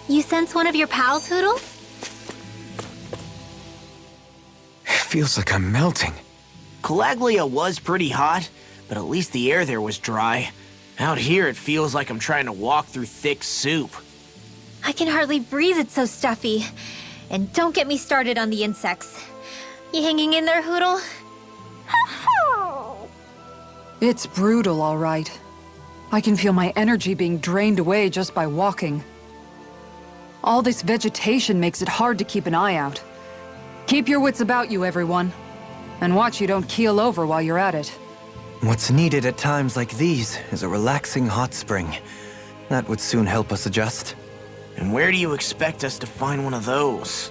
You sense one of your pals, Hoodle? Feels like I'm melting. Calaglia was pretty hot, but at least the air there was dry. Out here, it feels like I'm trying to walk through thick soup. I can hardly breathe, it's so stuffy. And don't get me started on the insects. You hanging in there, Hoodle? It's brutal, all right. I can feel my energy being drained away just by walking. All this vegetation makes it hard to keep an eye out. Keep your wits about you, everyone. And watch you don't keel over while you're at it. What's needed at times like these is a relaxing hot spring. That would soon help us adjust. And where do you expect us to find one of those?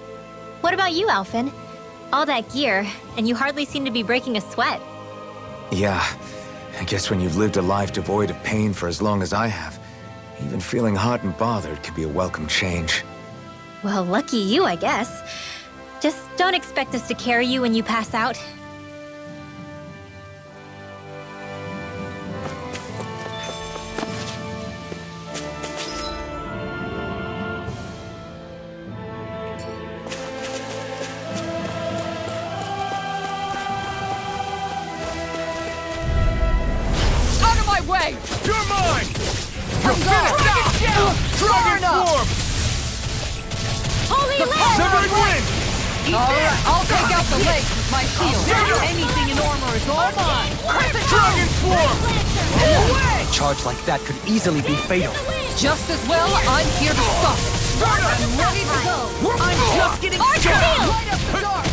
What about you, Alphen? All that gear, and you hardly seem to be breaking a sweat. Yeah, I guess when you've lived a life devoid of pain for as long as I have, even feeling hot and bothered could be a welcome change. Well, lucky you, I guess. Just don't expect us to carry you when you pass out. Out of my way! You're mine! From Dragon form! Holy Land! Severing wind! Alright, I'll take out the legs with my shield. Anything in armor is all mine. Dragon swarm! A charge like that could easily be fatal. Just as well, I'm here to stop it. I'm ready to go. I'm just getting started. Light up the dark.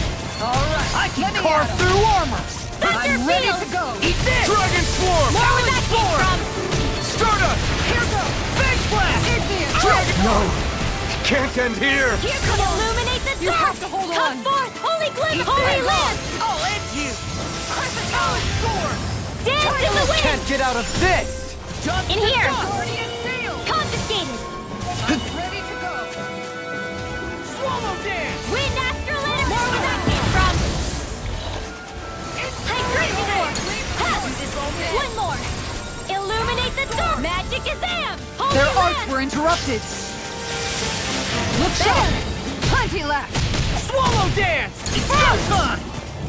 Alright, I can carve through armor. I'm ready to go. Eat this! Dragon swarm! Where would that came from? Stardust! Here goes. Big blast. Dragon! No! It can't end here! Here could illuminate the dark! You have to hold Come on. forth, holy glimmer, holy land! I'll end you! Crystal sword! Dance in the wind! Can't get out of this! In here! Guardian field. Confiscated! I'm ready to go. Swallow dance! Wind astral energy! Where would that came from? One more! Illuminate the dark! Magic is am! Holy Their land! arts were interrupted. Look sharp. Plenty left. Swallow dance! It's go time!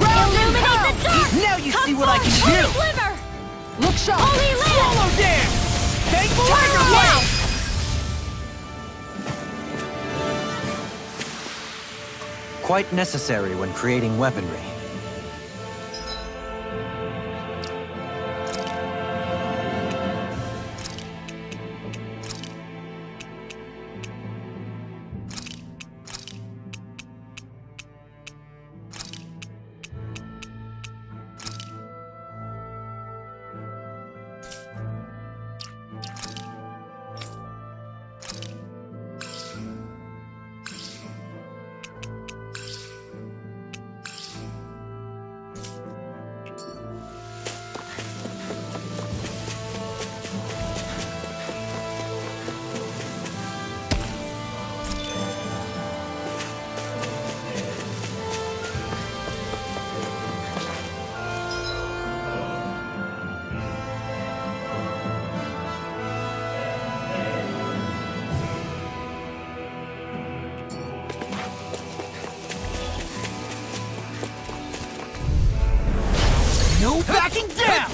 Illuminate the dark! Now you Come see what I forth, can do! holy glimmer! Look sharp. Holy land! Swallow dance! Thankful Tiger Tiger Blast! Quite necessary when creating weaponry. No backing down!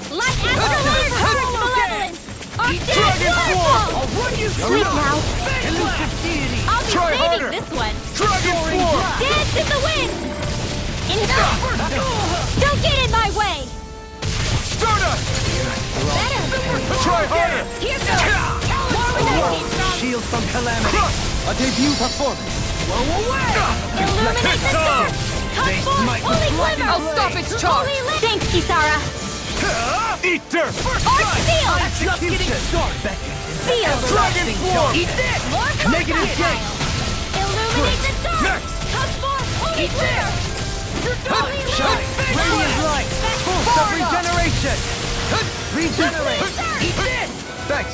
Light astral energy! Malevolence! Our Dragon form! waterfall! I'll run you Sleep through! now! Elusive deity! I'll be Try saving harder! this one! Dragon form! Dance in the wind! In here! Don't get in my way! Stardust! Better! Try harder! Here goes! More where that came from! Shield from calamity. A debut performance. Blow away! Illuminate the dark! Come forth, holy glimmer! I'll stop its charge. Holy land! Thanks, Kisara! Eater! First Arch strike! field! Just getting started! Field! Dragon form! Eat this! Negative gate! Illuminate the dark! Next! Come forth, holy glimmer! Holy Shine! land! Radiant light! Boost of regeneration! Regenerate. Eat this! Thanks.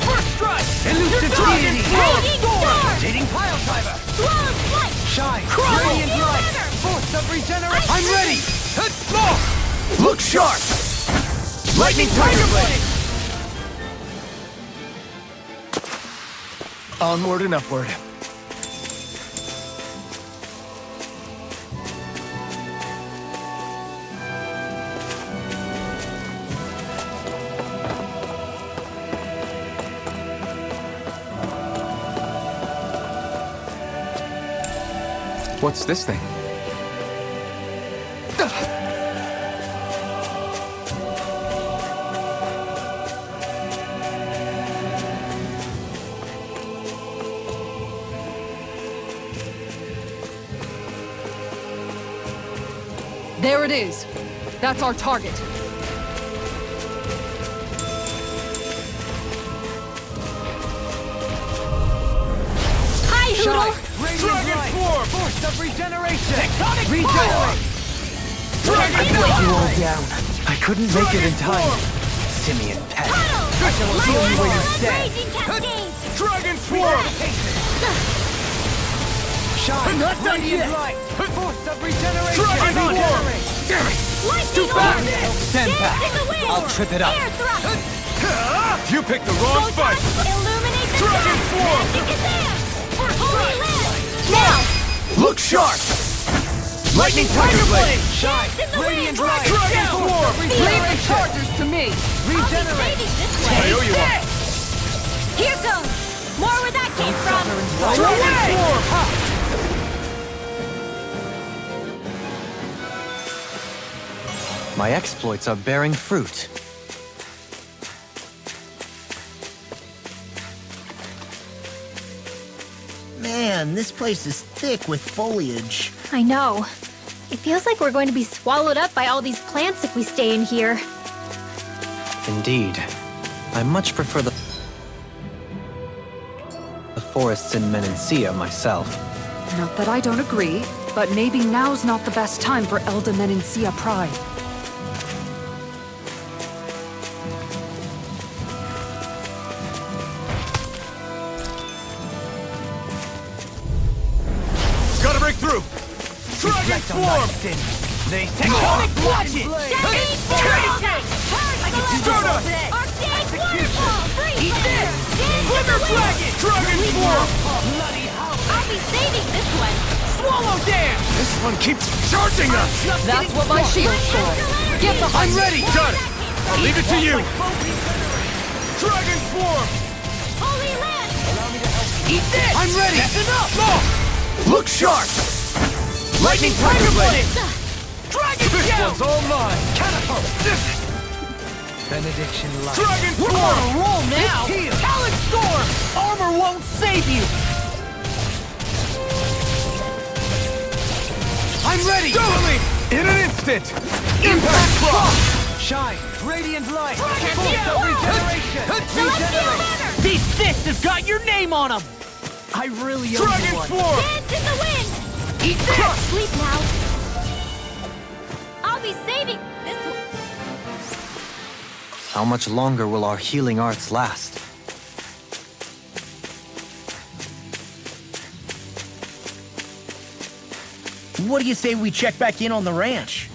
First strike! Elusive Dragon deity! Raging Storm! Dating pile driver! Swallow's flight! Shine. Radiant Feel light! better! Force of regeneration! I'm ready! Look sharp! Lightning Tiger Blade! Onward and upward. What's this thing? There it is. That's our target. Hi, Hoodle! Dragon Swarm! Force of regeneration! Tectonic Regenerate! Dragon You Swarm! all down. I couldn't make it in time. Simian pet. I shall heal you where you stand. Dragon Swarm! Shine! Not done Radiant yet. light! Force of regeneration! Dragon Swarm! Damn it! Too fast! Stand back! I'll trip it up. Air thrust! You picked the wrong fight! Illuminate the Dragon sky. Swarm! Magic is there! Holy land! Now! Look sharp! Lightning Tiger Blade! Shine! Dance in the Radiant wind. light! Dragon Swarm! Leave the chargers to me. Regenerate! Saving this I way. owe you one. Here goes! More where that came from! Dragon Swarm! Ha! My exploits are bearing fruit. Man, this place is thick with foliage. I know. It feels like we're going to be swallowed up by all these plants if we stay in here. Indeed. I much prefer the forests in Menancia myself. Not that I don't agree, but maybe now's not the best time for Elda Menancia Pride. Gotta break through! Dragon Swarm! They tectonic watches! Stardust! Arcade waterfall! Freeze fire! Flicker Dragon! Dragon Swarm! I'll be saving this one! Swallow Dance! This one keeps charging us! That's what my shield's for. Get behind I'm ready! Got it! I'll leave it to you! Dragon Swarm! Holy land! Eat this! I'm ready! That's enough! Look sharp! Lightning Tiger Blade! Dragon This one's all mine! Catapult! Benediction Light! Dragon Swarm! We're on a roll now! Talon Storm! Armor won't save you! I'm ready! Totally! In an instant! Impact Cross! Shine! Radiant Light! Force of regeneration! Regenerate! These fists have got your name on them! I really owe you Dragon one. Swarm! Dance in the wind! Eat this! Sleep now! I'll be saving this one! How much longer will our healing arts last? What do you say we check back in on the ranch?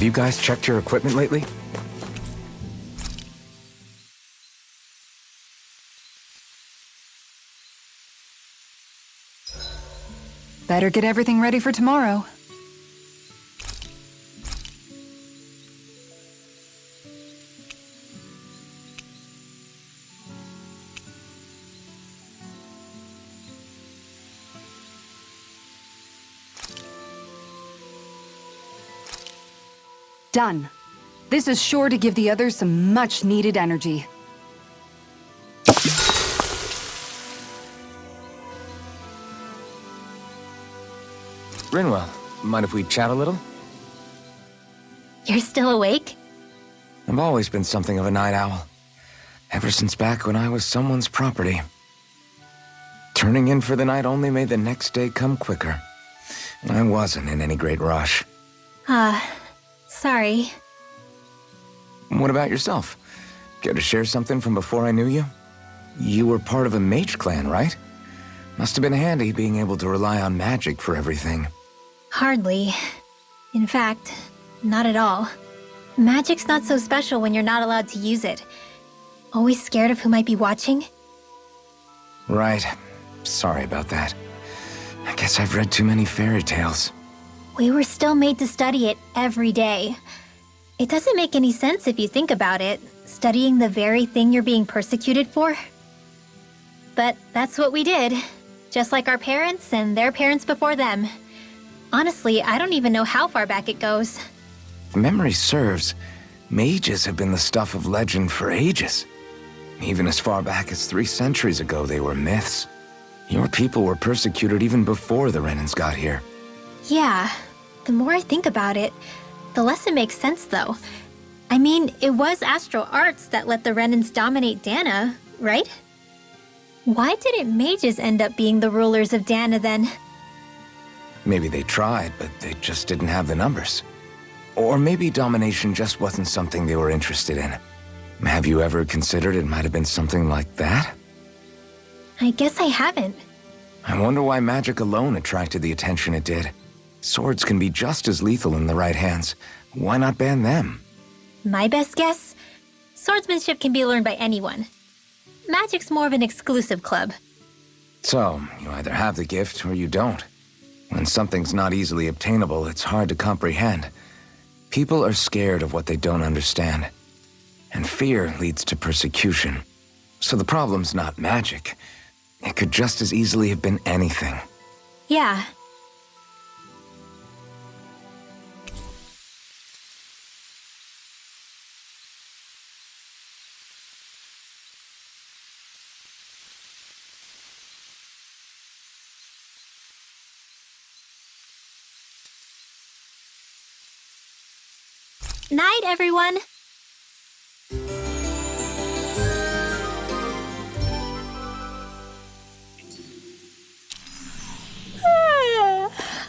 Have you guys checked your equipment lately? Better get everything ready for tomorrow. Done. This is sure to give the others some much-needed energy. Rinwell, mind if we chat a little? You're still awake? I've always been something of a night owl. Ever since back when I was someone's property. Turning in for the night only made the next day come quicker. I wasn't in any great rush. Sorry. What about yourself? Care to share something from before I knew you? You were part of a mage clan, right? Must have been handy being able to rely on magic for everything. Hardly. In fact, not at all. Magic's not so special when you're not allowed to use it. Always scared of who might be watching? Right. Sorry about that. I guess I've read too many fairy tales. We were still made to study it every day. It doesn't make any sense if you think about it, studying the very thing you're being persecuted for. But that's what we did, just like our parents and their parents before them. Honestly, I don't even know how far back it goes. If memory serves, mages have been the stuff of legend for ages. Even as far back as 3 centuries ago, they were myths. Your people were persecuted even before the Renans got here. Yeah, the more I think about it, the less it makes sense, though. I mean, it was astral arts that let the Renans dominate Dana, right? Why didn't mages end up being the rulers of Dana, then? Maybe they tried, but they just didn't have the numbers. Or maybe domination just wasn't something they were interested in. Have you ever considered it might have been something like that? I guess I haven't. I wonder why magic alone attracted the attention it did. Swords can be just as lethal in the right hands. Why not ban them? My best guess? Swordsmanship can be learned by anyone. Magic's more of an exclusive club. So, you either have the gift or you don't. When something's not easily obtainable, it's hard to comprehend. People are scared of what they don't understand. And fear leads to persecution. So the problem's not magic. It could just as easily have been anything. Yeah. Night, everyone!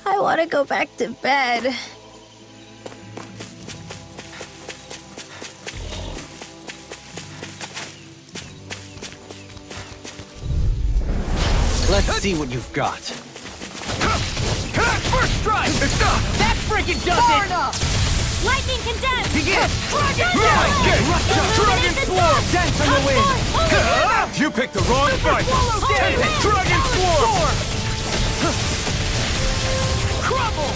I want to go back to bed. Let's see what you've got. First strike! That freaking does it! Enough! Lightning condemned! Begin! Dragon Sword! Dance on the wind! You picked the wrong fight! Dragon Sword! Crumble!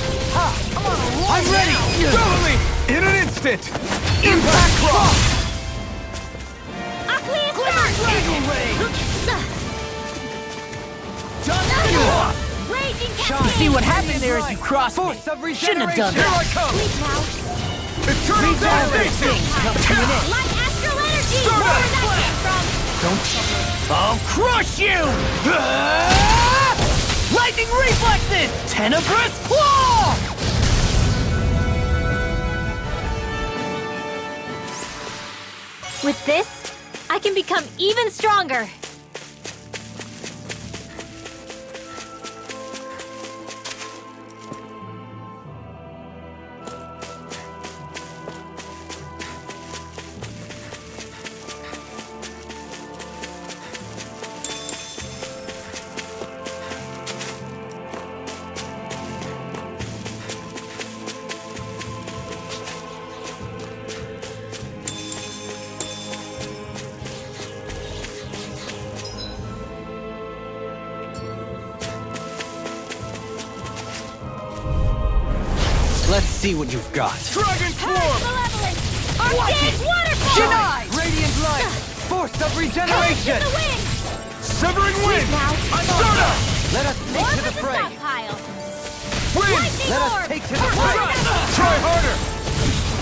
Come on, I'm ready! Totally! In an instant! Impact Cross! Eagle Range! You see what happened there as you crossed me. Shouldn't have done that. Here I come! Eternal Devastation! Light astral energy! Where did that come from? I'll crush you! Lightning reflexes! Tenebrous Claw! With this, I can become even stronger. Let's see what you've got. Dragon Form! Malevolent! Arcade waterfall! Shine! Radiant light! Force of regeneration! The wind! Severing Wind! Now, Soda! Let us take to the fray! stockpile! Wind! Lightning Let us orb! take to the fray! Try harder!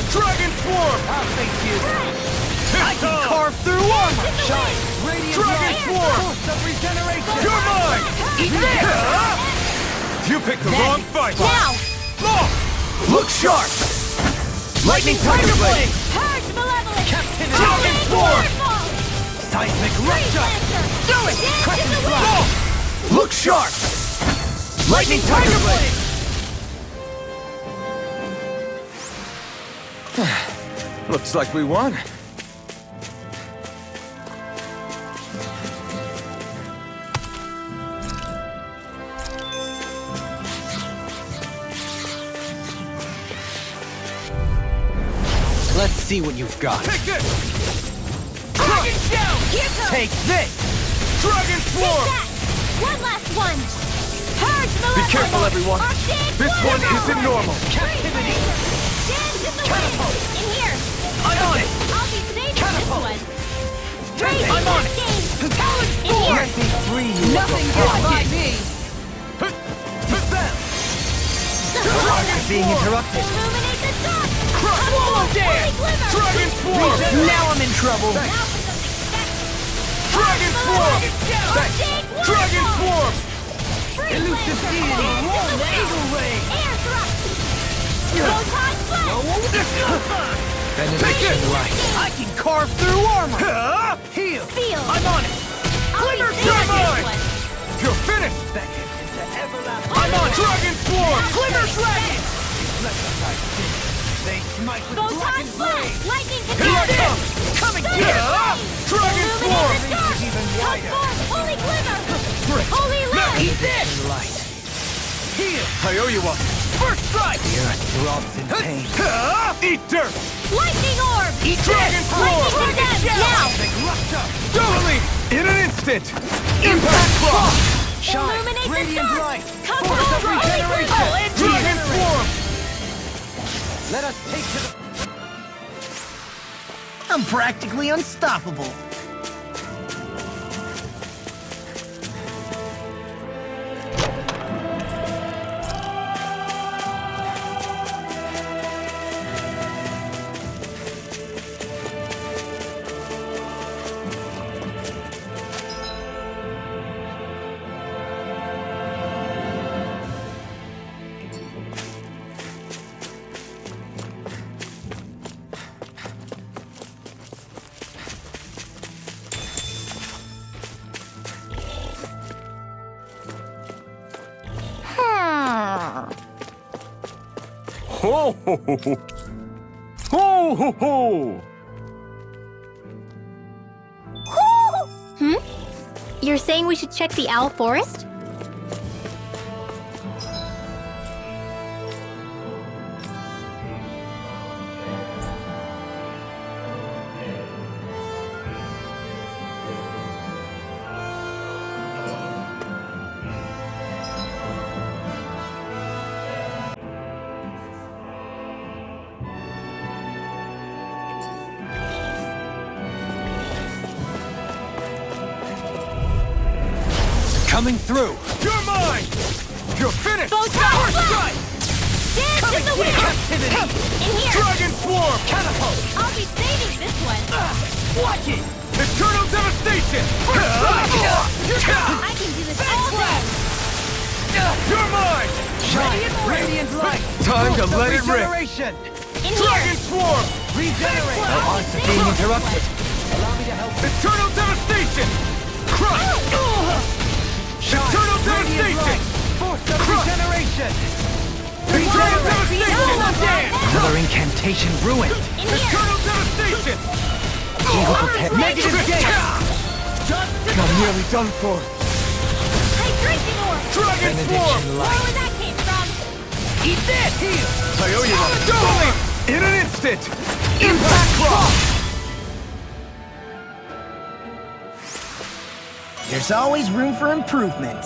Dragon Form! I'll face you! I can carve through armor! Shine! Radiant Dragon light! Form! Force of regeneration! You're mine! Eat this! You picked the wrong fight! Now! Oh! Look sharp! Lightning Tiger Blade! Purge malevolent! Captivity! Dragon Form! Waterfall! Seismic Freeze rupture! Lancer! Do it! Dance in Crescent the wind! flash! Look sharp! Lightning Tiger Blade! Looks like we won. Let's see what you've got. Take this! Dragon Shell! Here comes! Take this! Dragon Take Form! that! One last one! Purge malevolent! Be careful, everyone. Arcade This one waterfall! isn't normal. Captivity! Dance in the wind! In here! I'm on it! I'll be saving Catapult! this one! Raising I'm on it! Cascade! In here! Let me free you! Nothing gets by me! You're being interrupted! Illuminate the dark! Crush Wall Dance! Dragon Form! Now I'm in trouble! Now for something sexy! Dragon Form! Arcade Dragon waterfall! Form! Elusive deity! Eagle ray! Air thrust! Photon blast! Benediction light! I can carve through armor! Heal! Feel! I'm on it! I'll be Glimmer saving this Thermite! one! You're finished! Beckon into everlasting... I'm on Dragon Form! Glimmer Dragon! Let us I sin. They smite with Photon blackened blast! blade! Lightning Here it conductor! comes! Coming Thunder here! Ah! blade! Dragon Form! Illuminate the dark! even wider. Transform! Holy glimmer! Frick! Holy light! Eat this! Light! Heal! I owe you one. First strike! The earth throbs in pain. Eat dirt! Lightning orb! Eat Dragon this! Form! Lightning condemned! Now! Seismic rupture! Totally! In an instant! Impact Frost! Shine! Illuminate the Radiant dark! light! Come Force of over! Holy regeneration! glimmer! Dragon Form! Let us take to the... I'm practically unstoppable. Ho ho ho ho! Ho ho ho! You're saying we should check the owl forest? Coming through! You're mine! You're finished! Photon blast! Strike! Dance in the wind! Captivity! In here! Dragon Swarm! Catapult! I'll be saving this one! Watch it! Eternal Devastation! I can do this all day! You're mine! Shine! Radiant light! Time to Force of let it rip! regeneration! In Dragon here! Swarm! Regenerate! Our arts are being interrupted! Allow me to help you! Eternal Devastation! Crush! Shine! Eternal Radiant Devastation! light! Force of Crush! regeneration! Eternal Devastation! Another incantation ruined! In here! Eternal Devastation! Negative gate! I'm nearly done for. Hydration orb! Dragon Swarm! Benediction More light! where that came from! Eat this! Heal! I owe you one. Totally! In an instant! Impact Frost! There's always room for improvement.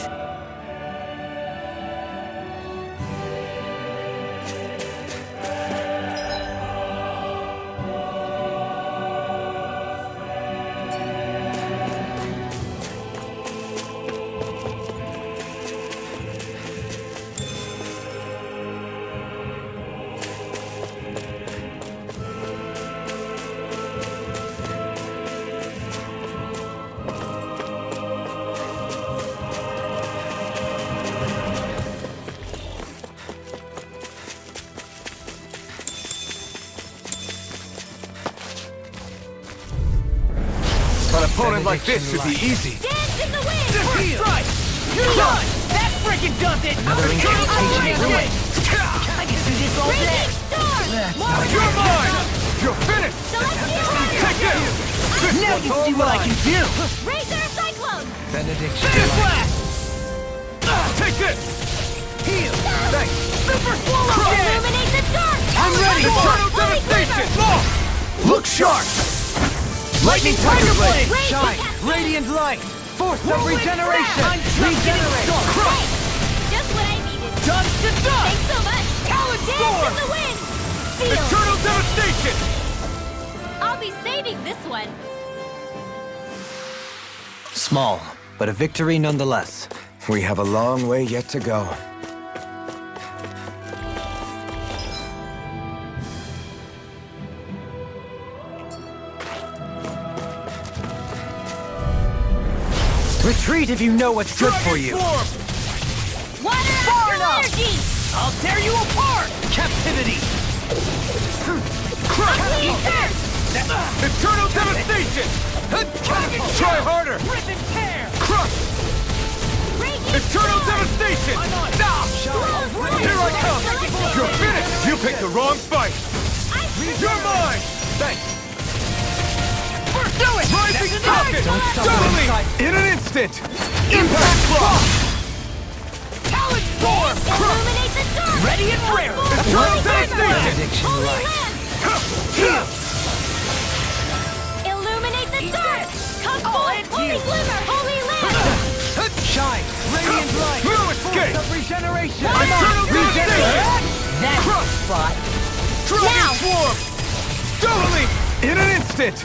opponent like this should be easy. Dance in the wind! First strike! You're done! That freaking does it! Another incantation Ruin! ruin. I can do this all day! Raging storm! You're mine! You're finished! Take this! This Now one's you all see what I mine. can do! Razor cyclone! Finish blast! Take this! Heal! Thanks! Super swallow gas! Illuminate the dark! I'm ready! Eternal Holy devastation! glimmer! Look sharp! Lightning Tiger Blade! Raise the Shine! cascade! Radiant light! Force of Whirlwind regeneration! blast! Regenerate! Hey! Just what I needed. Done to done! Thanks so much! Talent Dance storm! in the wind! Feel! Eternal devastation! I'll be saving this one. Small, but a victory nonetheless. We have a long way yet to go. Retreat if you know what's good for you. Water Far astral enough! energy! I'll tear you apart! Captivity! Clean turn! Eternal devastation! Try harder! Rip and tear! Crush! Raging Eternal storm! devastation! Blow, Here I come! You're finished! You picked the wrong fight! You're mine! Thanks! Do it! Rising rocket! Don't stop Totally! inside. In an instant! Impact block! Talent storm! Illuminate the dark! Ready and rare! Eternal Holy devastation! Holy land! Heal! Illuminate the dark! Come Oh, forth! and Holy you. glimmer! Holy land! Shine! Radiant light! No Force escape! of regeneration! Eternal devastation! That's Crush! the spot! Dragon Now. swarm! Totally! In an instant!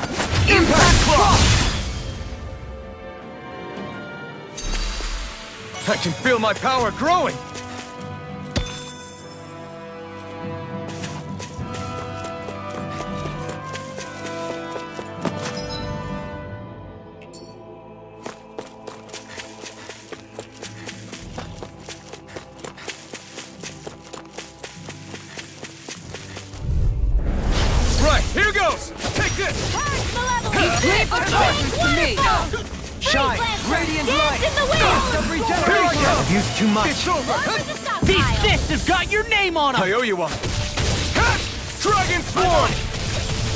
Impact block! I can feel my power growing! Right, here goes! Take this! Purge malevolence! Leave the darkness to me! Shine! Blaster! Radiant Dance light! in the wind! Force of Here I regeneration! go! I've used too much! It's over! One with the stockpile! These fists have got your name on them! I owe you one! Ha! Dragon swarm!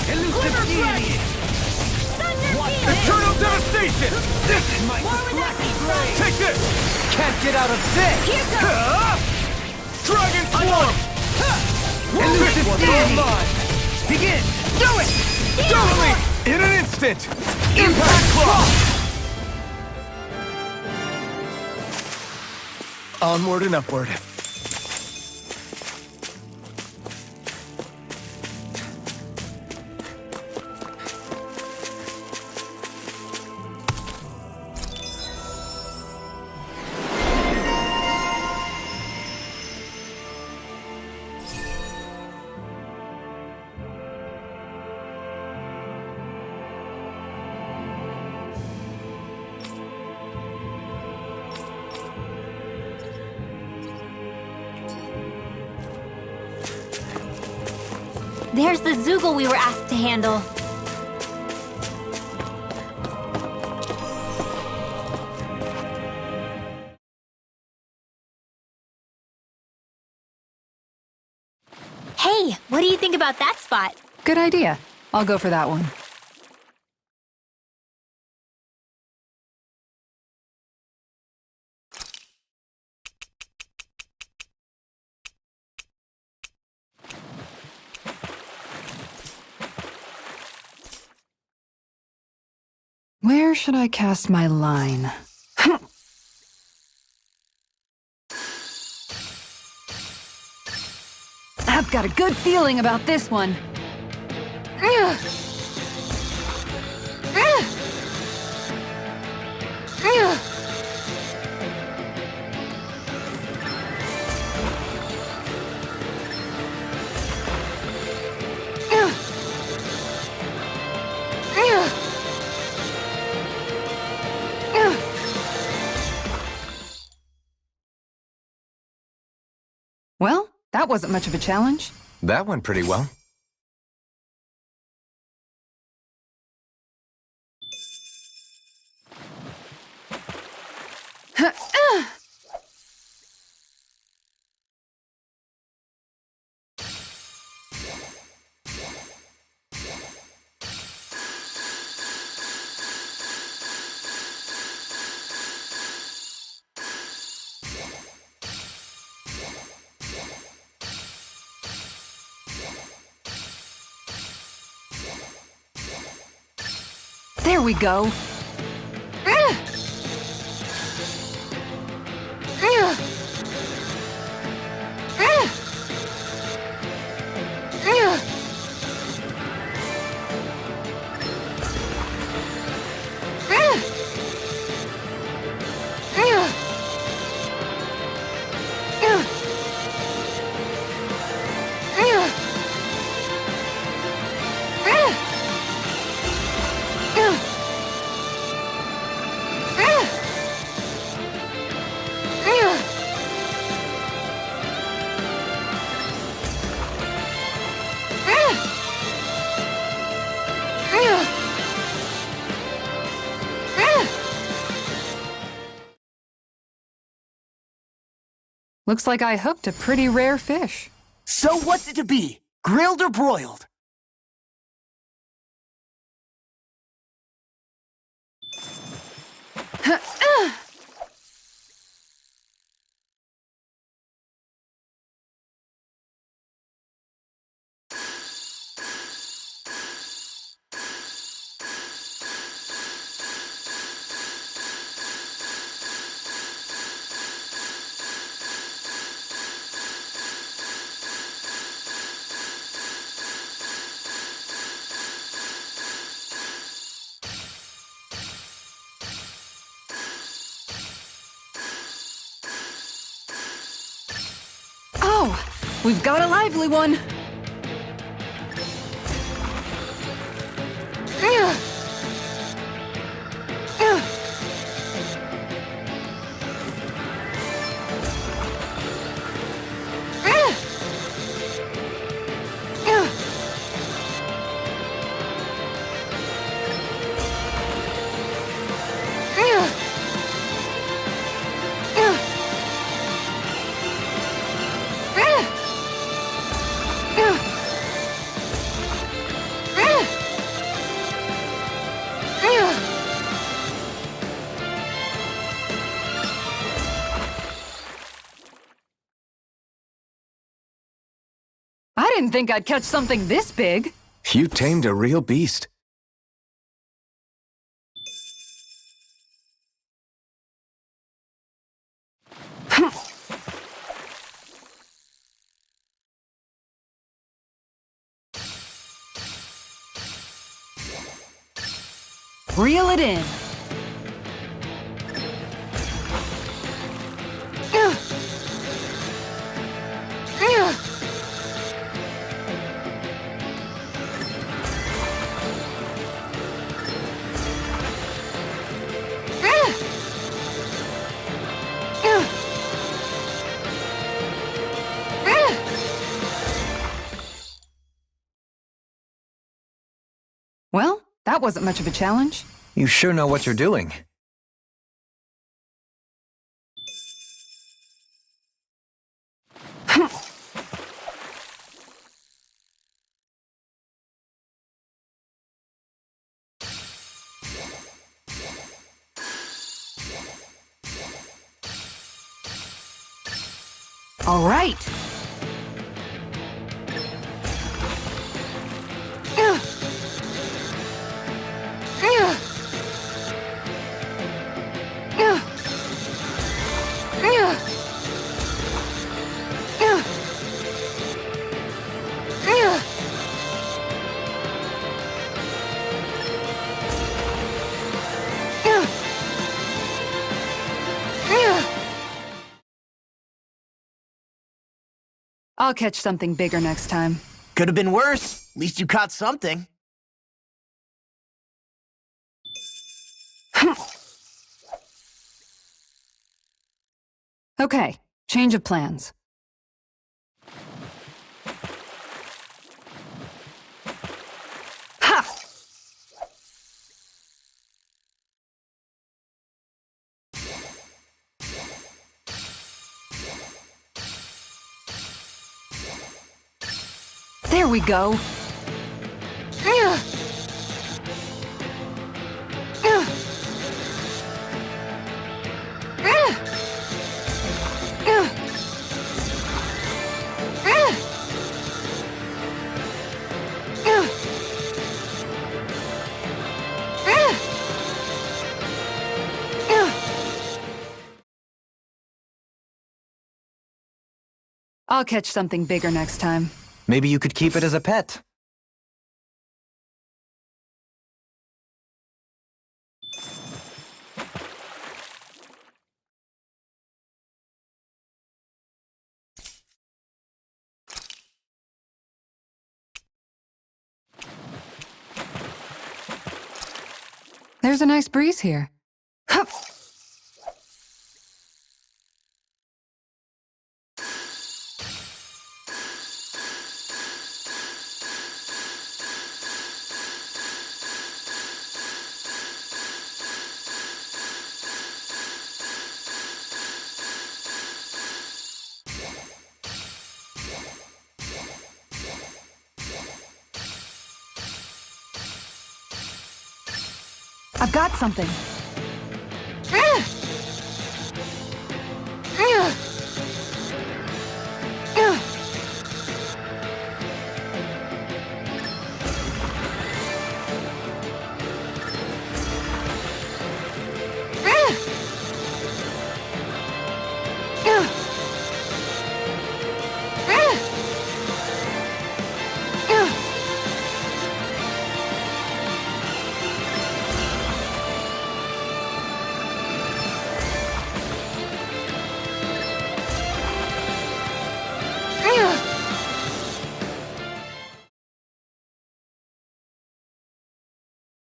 Elusive deity! Thunder field! Eternal devastation! This is my War with acid! Take this! Can't get out of this! Here goes! Ah! Dragon swarm! Elusive This one's all deity! mine! Begin! Do it! Totally! In an instant! Impact block! Onward and upward. There's the Zoogle we were asked to handle. Hey, what do you think about that spot? Good idea. I'll go for that one. Where should I cast my line? I've got a good feeling about this one. Well, that wasn't much of a challenge. That went pretty well. we go. Looks like I hooked a pretty rare fish. So what's it to be? Grilled or broiled? Oh, we've got a lively one. I didn't think I'd catch something this big. You tamed a real beast. Reel it in. Well, that wasn't much of a challenge. You sure know what you're doing. All right. I'll catch something bigger next time. Could have been worse. At least you caught something. Okay, change of plans. Ha! There we go. I'll catch something bigger next time. Maybe you could keep it as a pet. There's a nice breeze here. Hup. I've got something.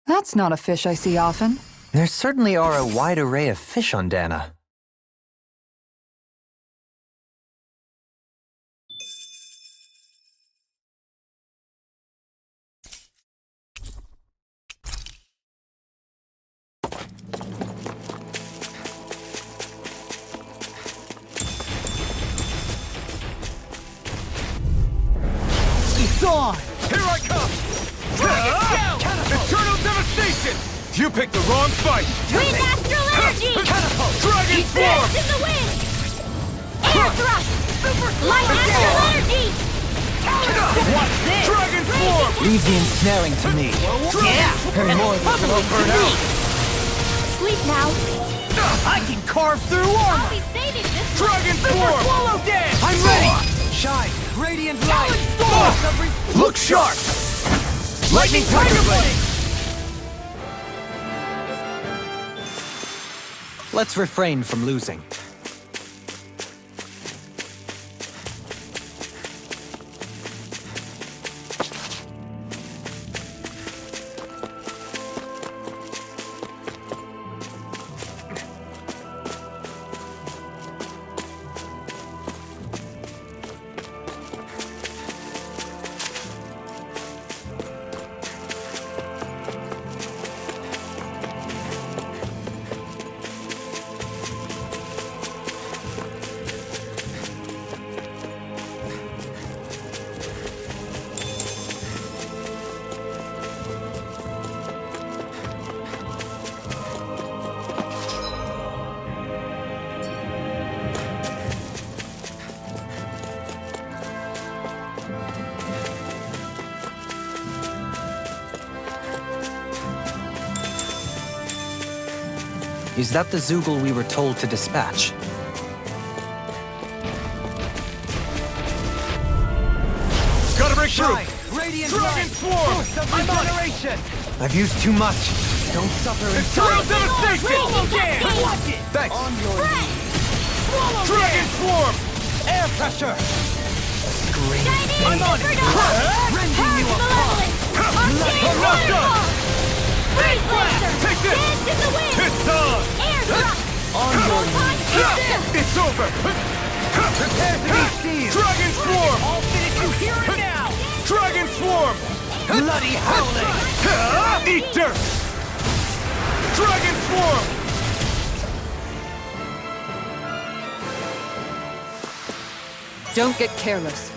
That's not a fish I see often. There certainly are a wide array of fish on Dana. It's on! Here I come! Eternal devastation! You picked the wrong fight! Wind astral energy! Dragon form! Dance in the wind! Air thrust! Light astral energy! Watch this! Dragon form! Leave the ensnaring to me. And more than will burn out! Sleep now! I can carve through I'll armor! be saving this Dragon form! Swallow dance! I'm ready! Shine! Radiant light! Look sharp! Lightning Tiger Blade! Let's refrain from losing. Is that the Zoogle we were told to dispatch? Gotta break through! Radiant Dragon swarm! Regeneration! I've used too much. Don't suffer in Eternal devastation! Watch it! Thanks. On your Dragon swarm! air pressure! Scream. I'm on it! Rending you apart! Arcane waterfall! Freeze blaster! Take this! Dance in the wind! It's on! Air thrust! On your It's over! Prepare to be seized! Dragon swarm! I'll finish you here and now! Dragon swarm! Bloody howling! Eat dirt! Dragon swarm! Don't get careless.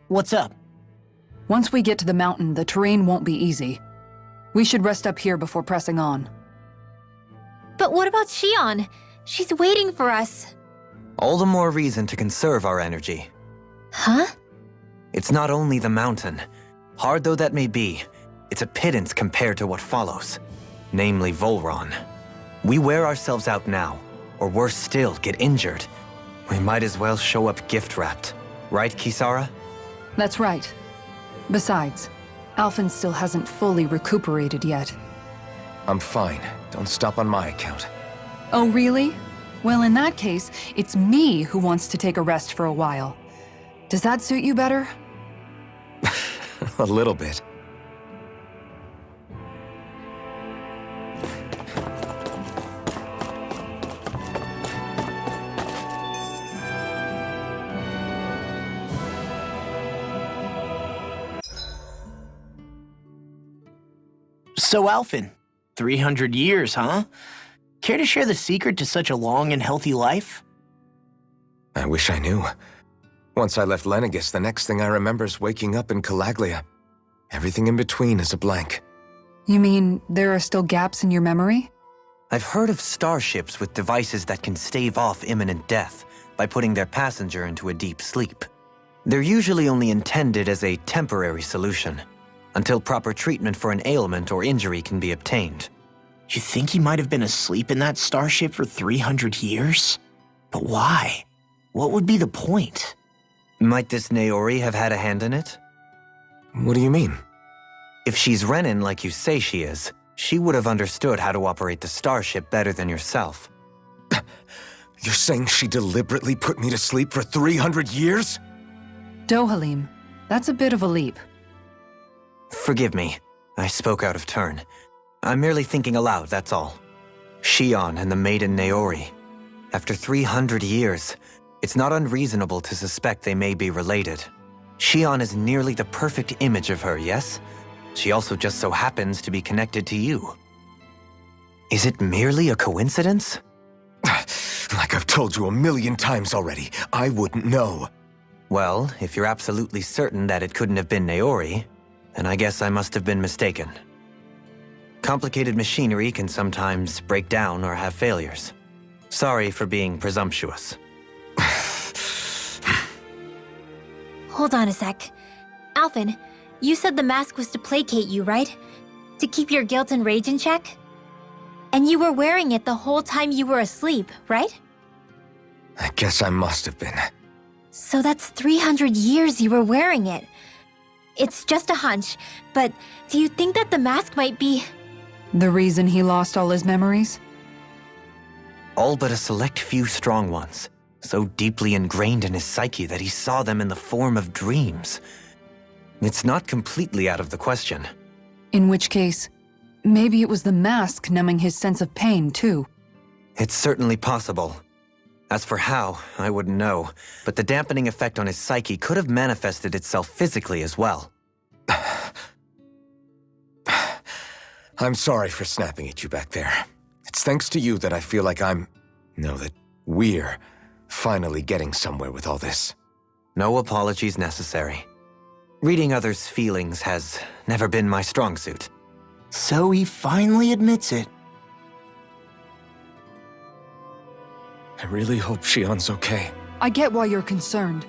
What's up? Once we get to the mountain, the terrain won't be easy. We should rest up here before pressing on. But what about Shion? She's waiting for us. All the more reason to conserve our energy. Huh? It's not only the mountain. Hard though that may be, it's a pittance compared to what follows. Namely Volron. We wear ourselves out now, or worse still, get injured. We might as well show up gift-wrapped. Right, Kisara? That's right. Besides, Alphen still hasn't fully recuperated yet. I'm fine. Don't stop on my account. Oh, really? Well, in that case, it's me who wants to take a rest for a while. Does that suit you better? A little bit. So, Alphen, 300 years, huh? Care to share the secret to such a long and healthy life? I wish I knew. Once I left Lenegis, the next thing I remember is waking up in Calaglia. Everything in between is a blank. You mean there are still gaps in your memory? I've heard of starships with devices that can stave off imminent death by putting their passenger into a deep sleep. They're usually only intended as a temporary solution, until proper treatment for an ailment or injury can be obtained. You think he might have been asleep in that starship for 300 years? But why? What would be the point? Might this Naori have had a hand in it? What do you mean? If she's Renin like you say she is, she would have understood how to operate the starship better than yourself. You're saying she deliberately put me to sleep for 300 years? Dohalim, that's a bit of a leap. Forgive me, I spoke out of turn. I'm merely thinking aloud, that's all. Shion and the maiden Naori. After 300 years, it's not unreasonable to suspect they may be related. Shion is nearly the perfect image of her, yes? She also just so happens to be connected to you. Is it merely a coincidence? Like I've told you a million times already, I wouldn't know. Well, if you're absolutely certain that it couldn't have been Naori, then I guess I must have been mistaken. Complicated machinery can sometimes break down or have failures. Sorry for being presumptuous. Hold on a sec. Alphen, you said the mask was to placate you, right? To keep your guilt and rage in check? And you were wearing it the whole time you were asleep, right? I guess I must have been. So that's 300 years you were wearing it. It's just a hunch, but do you think that the mask might be... The reason he lost all his memories? All but a select few strong ones, so deeply ingrained in his psyche that he saw them in the form of dreams. It's not completely out of the question. In which case, maybe it was the mask numbing his sense of pain, too. It's certainly possible. As for how, I wouldn't know, but the dampening effect on his psyche could have manifested itself physically as well. I'm sorry for snapping at you back there. It's thanks to you that I feel like that we're finally getting somewhere with all this. No apologies necessary. Reading others' feelings has never been my strong suit. So he finally admits it. I really hope Shion's okay. I get why you're concerned.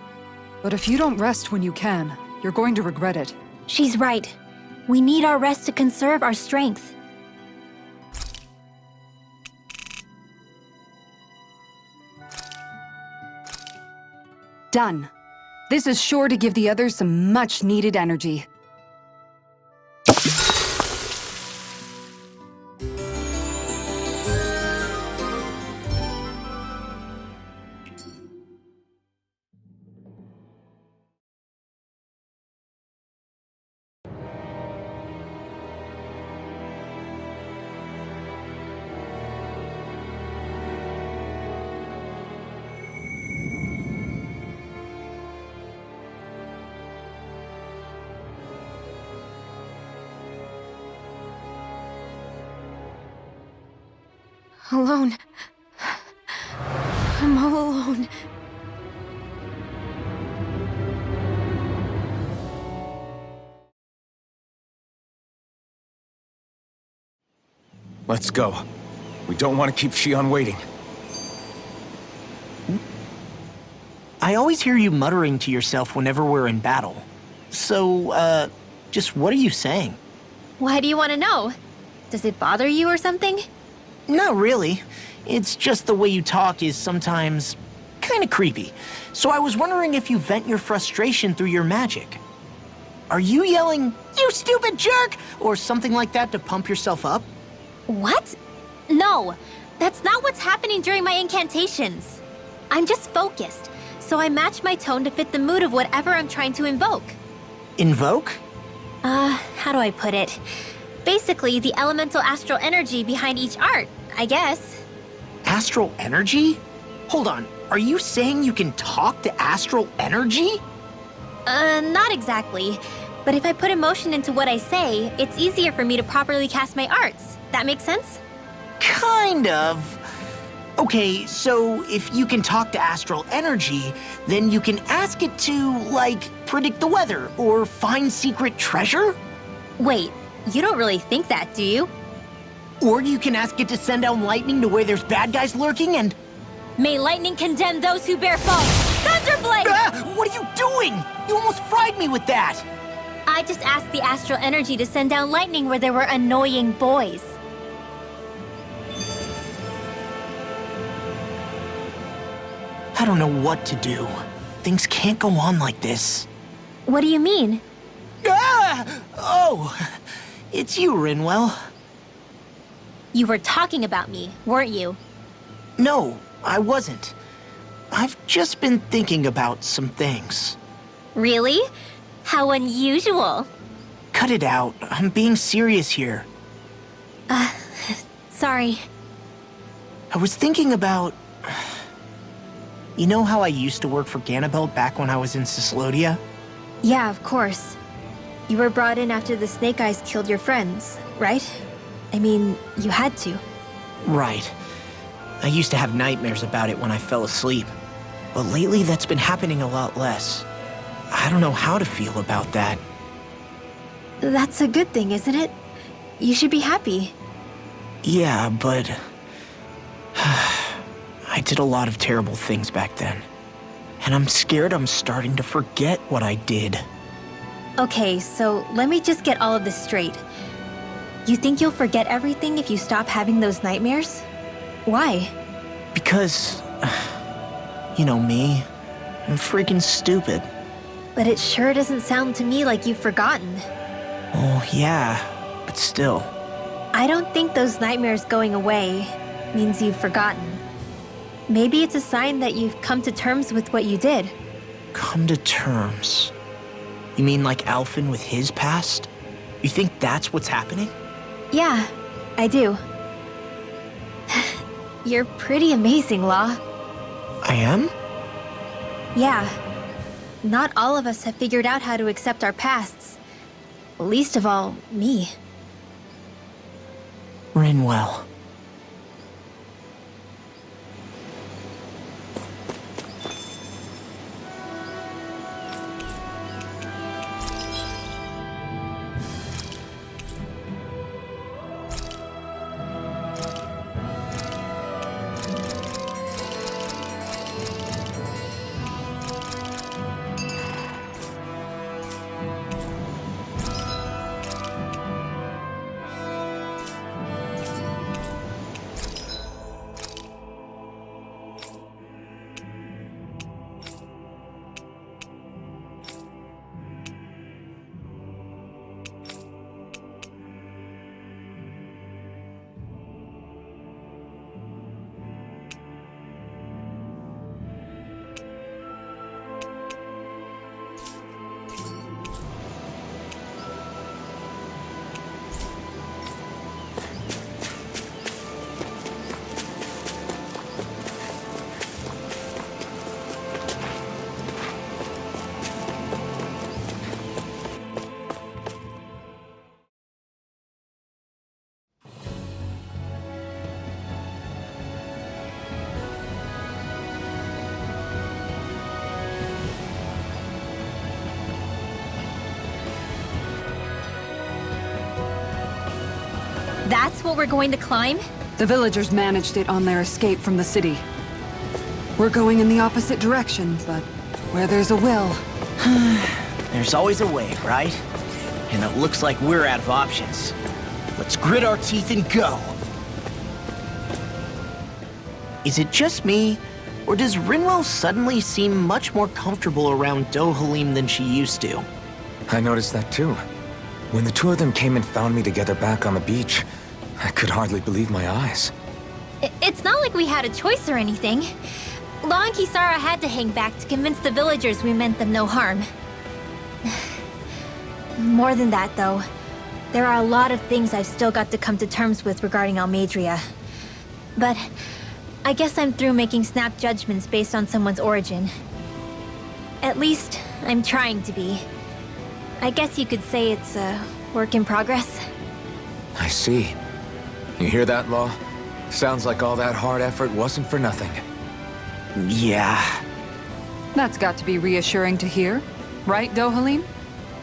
But if you don't rest when you can, you're going to regret it. She's right. We need our rest to conserve our strength. Done. This is sure to give the others some much-needed energy. Alone. I'm all alone. Let's go. We don't want to keep Shion waiting. I always hear you muttering to yourself whenever we're in battle. So, just what are you saying? Why do you want to know? Does it bother you or something? Not really. It's just the way you talk is sometimes kind of creepy. So I was wondering if you vent your frustration through your magic. Are you yelling, "You stupid jerk," or something like that to pump yourself up? What? No, that's not what's happening during my incantations. I'm just focused, so I match my tone to fit the mood of whatever I'm trying to invoke. Invoke? How do I put it? Basically, the elemental astral energy behind each art, I guess. Astral energy? Hold on, are you saying you can talk to astral energy? Not exactly. But if I put emotion into what I say, it's easier for me to properly cast my arts. That makes sense? Kind of. Okay, so if you can talk to astral energy, then you can ask it to, like, predict the weather or find secret treasure? Wait, you don't really think that, do you? Or you can ask it to send down lightning to where there's bad guys lurking and... May lightning condemn those who bear false! Thunderblade! What are you doing? You almost fried me with that! I just asked the astral energy to send down lightning where there were annoying boys. I don't know what to do. Things can't go on like this. What do you mean? Oh, it's you, Rinwell. You were talking about me, weren't you? No, I wasn't. I've just been thinking about some things. Really? How unusual. Cut it out. I'm being serious here. Sorry. I was thinking about... You know how I used to work for Ganath back when I was in Cyslodia? Yeah, of course. You were brought in after the Snake Eyes killed your friends, right? I mean, you had to. Right. I used to have nightmares about it when I fell asleep. But lately that's been happening a lot less. I don't know how to feel about that. That's a good thing, isn't it? You should be happy. Yeah, but... I did a lot of terrible things back then. And I'm scared I'm starting to forget what I did. Okay, so let me just get all of this straight. You think you'll forget everything if you stop having those nightmares? Why? Because... You know me. I'm freaking stupid. But it sure doesn't sound to me like you've forgotten. Oh, yeah. But still. I don't think those nightmares going away means you've forgotten. Maybe it's a sign that you've come to terms with what you did. Come to terms? You mean like Alphen with his past? You think that's what's happening? Yeah, I do. You're pretty amazing, Law. I am? Yeah. Not all of us have figured out how to accept our pasts. Least of all, me. Rinwell. That's what we're going to climb? The villagers managed it on their escape from the city. We're going in the opposite direction, but where there's a will... There's always a way, right? And it looks like we're out of options. Let's grit our teeth and go. Is it just me, or does Rinwell suddenly seem much more comfortable around Dohalim than she used to? I noticed that too. When the two of them came and found me together back on the beach, I could hardly believe my eyes. It's not like we had a choice or anything. Law and Kisara had to hang back to convince the villagers we meant them no harm. More than that, though, there are a lot of things I've still got to come to terms with regarding Almeidrea. But I guess I'm through making snap judgments based on someone's origin. At least, I'm trying to be. I guess you could say it's a work in progress. I see. You hear that, Law? Sounds like all that hard effort wasn't for nothing. Yeah. That's got to be reassuring to hear. Right, Dohalim?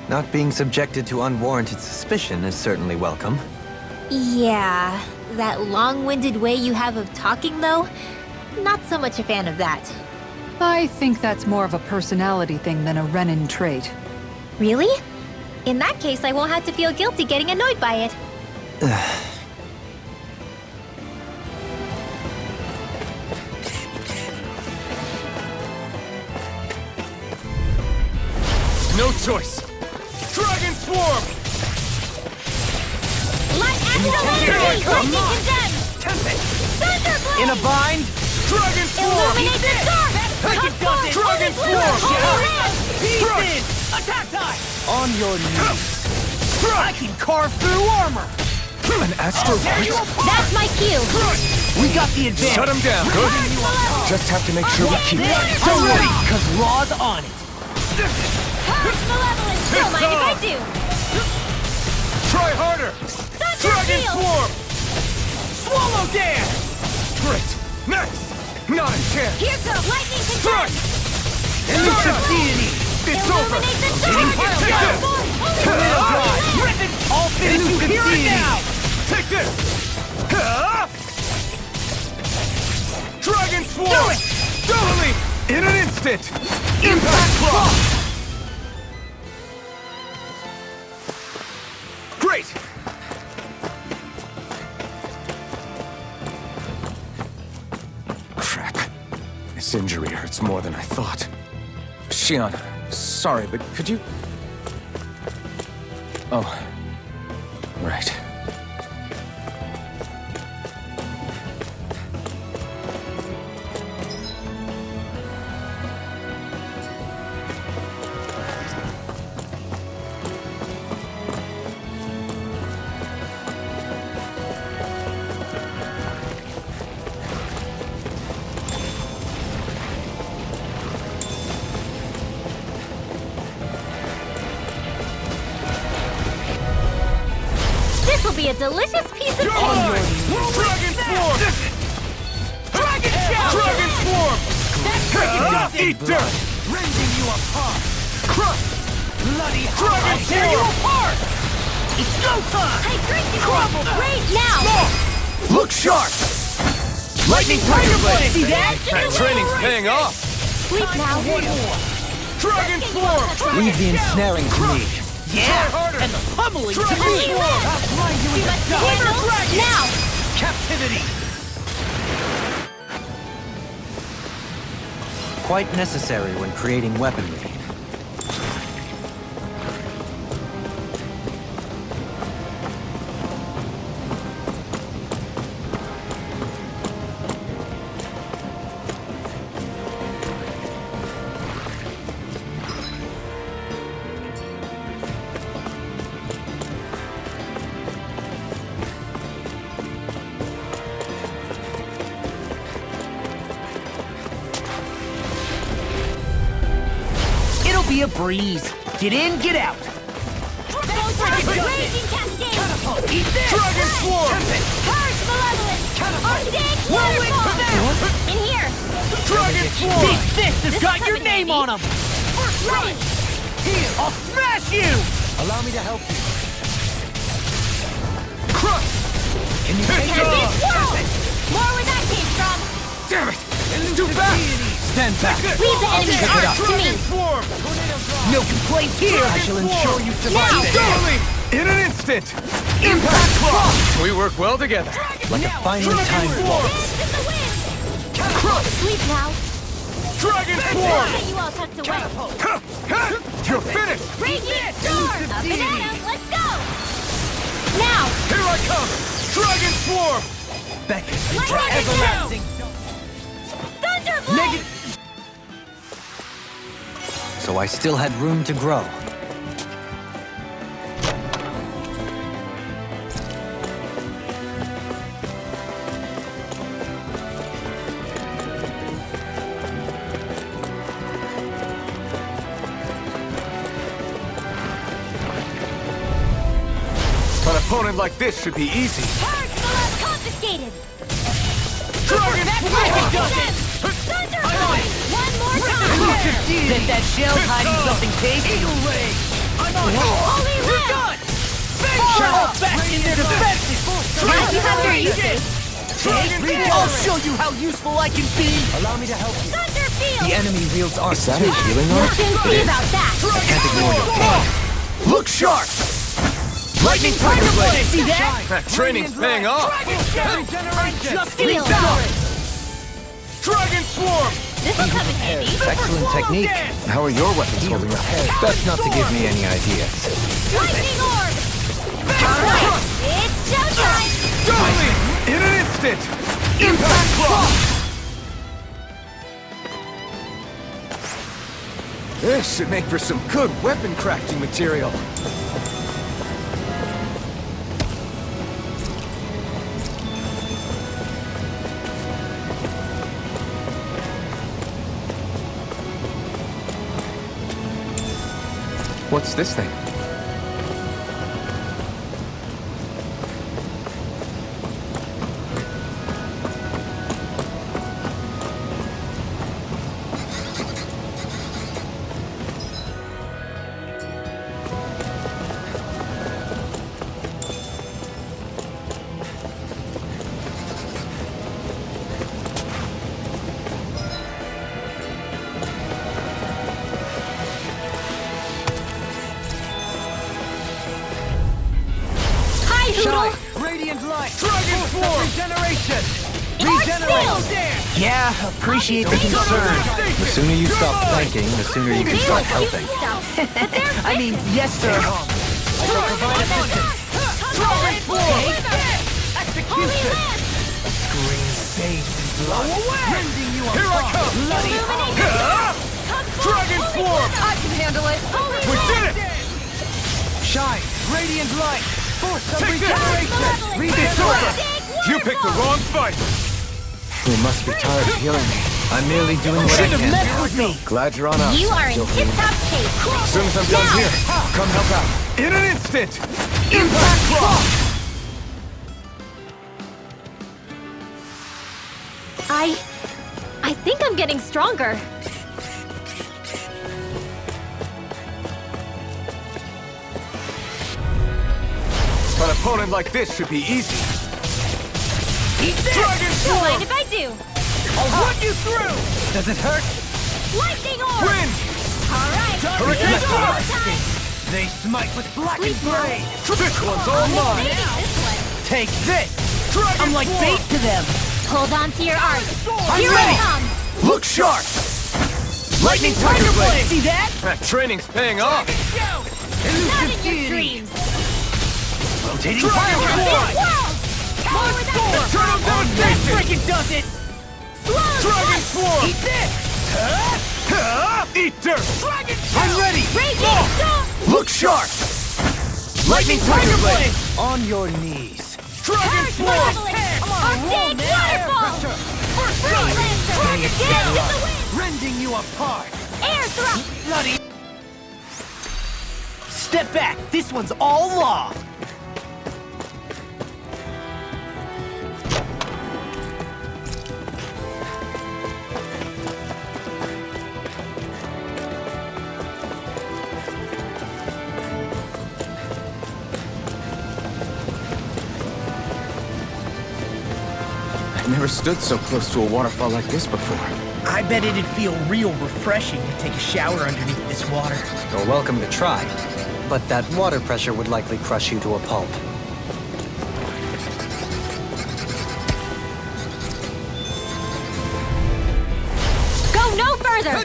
Not being subjected to unwarranted suspicion is certainly welcome. Yeah, that long-winded way you have of talking, though, not so much a fan of that. I think that's more of a personality thing than a Renin trait. Really? In that case, I won't have to feel guilty getting annoyed by it. No choice. Dragon Swarm! Light Astrolabe! Lightning condemned! Thunderblade! In a bind? Dragon Swarm! Illuminate the dark! Freaking does it! Dragon Swarm! Pieces! Attack time! On your knees. I can carve through armor! An astral Tear you apart! That's my cue! We got the advantage. Shut him down, good? Just have to make sure we keep... Don't worry, cause Law's on it. Harsh Malevolence! Don't mind if I do! Try harder! Dragon Shield! Swarm! Swallow dance! Great! Next! Not a chance! Here goes lightning Strike! condemned! Elusive deity! It's over! Illuminate the Hitting dark! Take this! Tornado drive! Rip it! All finish you hear it now! Take this! Dragon Swarm! Do it! Doubly! In an instant! Impact Cross! Great! Crap. This injury hurts more than I thought. Shion, sorry, but could you... Oh. Right. This will be a delicious piece of You're cake! mine! Dragon Swarm! Dragon Shout! Dragon Swarm! Eat dirt! Rending you apart! Crush! Bloody Dragon I'll tear you Swarm! apart! It's go time! I drink you Crumble! right now! Look sharp! Lightning Tiger Blade! See that? That training's paying off! Sleep now! One more! Dragon Swarm! Leave the ensnaring to me. Yeah! harder! And the pummeling to Dragon me! Swarm! I'll blind you in the dark! Handle now! Captivity! Quite necessary when creating weaponry. It'll be a breeze. Get in, get out. Raging Cascade! Eat this! Dragon Swarm! Harsh Malevolence! Archaic Whirlwind Waterfall! Command! In here! Dragon Swarm! These fists have This got is your coming name handy. on them! First right! Here, I'll smash you! Allow me to help you. Crush! back! Stand back! Leave the enemy's arc to me! Swarm! No complaints here! I shall ensure you survive it! Darling! In an instant! Impact Claw! We work well together. Like a finely timed waltz. Dance in the wind! Sleep now! Dragon I'll Swarm! get you all tucked away! You're finished! Radiant Storm! Up and at 'em! Let's go! Now! Here I come! Dragon Swarm! Beckon Lightning to everlasting Thunderbolt! So I still had room to grow. An opponent like this should be easy. Heart Below confiscated! Dragon Swarm! Thunderbolt! One more time! That that shell hiding something tasty? I'm on Holy You're Land! done! Fall back in their defenses! Now you have their uses! I'll show you how useful I can be! Allow me to help you. Thunder The Field! enemy wields arc. Is that a healing art? Nothing to see about that! Can't ignore your pain. Look sharp! Lightning Tiger Blade! See that? That training's paying off! Just Feel Dragon Swarm! This will come in handy! Excellent technique. How are your weapons holding up? Best not to give me any ideas. Lightning Orb! Right! It's showtime! Darling! In an instant! Impact Claw! This should make for some good weapon crafting material. What's this thing? Poodle! Radiant Light! Dragon Swarm! Regeneration! Arc Field! Yeah, appreciate the concern. The sooner you stop thanking, the sooner you can They start look cute helping. stuff, but they're I mean, yes, sir. provide assistance! Dragon Swarm! Holy Execution! Land! Green face and blood. Rending you Here I apart. come! Bloody Dragon Swarm! I can handle it! Holy We did Land! it! Shine! Radiant Light! Force of Take this! regeneration! It's over! You picked the wrong fight! You must be tired of healing me. I'm merely doing what I Should've can. messed with me! Glad you're on us. You are in tip-top shape! As soon as I'm done Now! here, come help out. In an instant! Impact Claw! I think I'm getting stronger. An opponent like this should be easy. Eat this! Dragon Don't Swarm! mind if I do. I'll run you through! Does it hurt? Lightning Orb! Win! Alright! Hurricane It's Storm! go time! They smite with black and gray! This one's all mine! Maybe this one. Take this! Dragon I'm like Swarm! bait to them! Hold on to your arc! I'm Here ready! I come! Look sharp! Lightning Tiger Blade! See that? That training's paying off! Not in your dreams! Rotating Dragon fire! Swarm! World! Power without Eternal That devastation! freaking does it! slow Dragon touch! Swarm! Eat this! Eat dirt! Dragon I'm ready! Radiant Storm! Look sharp! Lightning Tiger Blade! On your knees! Dragon Swarm! Malevolent! Arctic Waterfall! Free Lancer! Dance in the wind! Rending you apart! Air thrust! Bloody! Step back! This one's all law! I've never stood so close to a waterfall like this before. I bet it'd feel real refreshing to take a shower underneath this water. You're welcome to try, but that water pressure would likely crush you to a pulp. Go no further!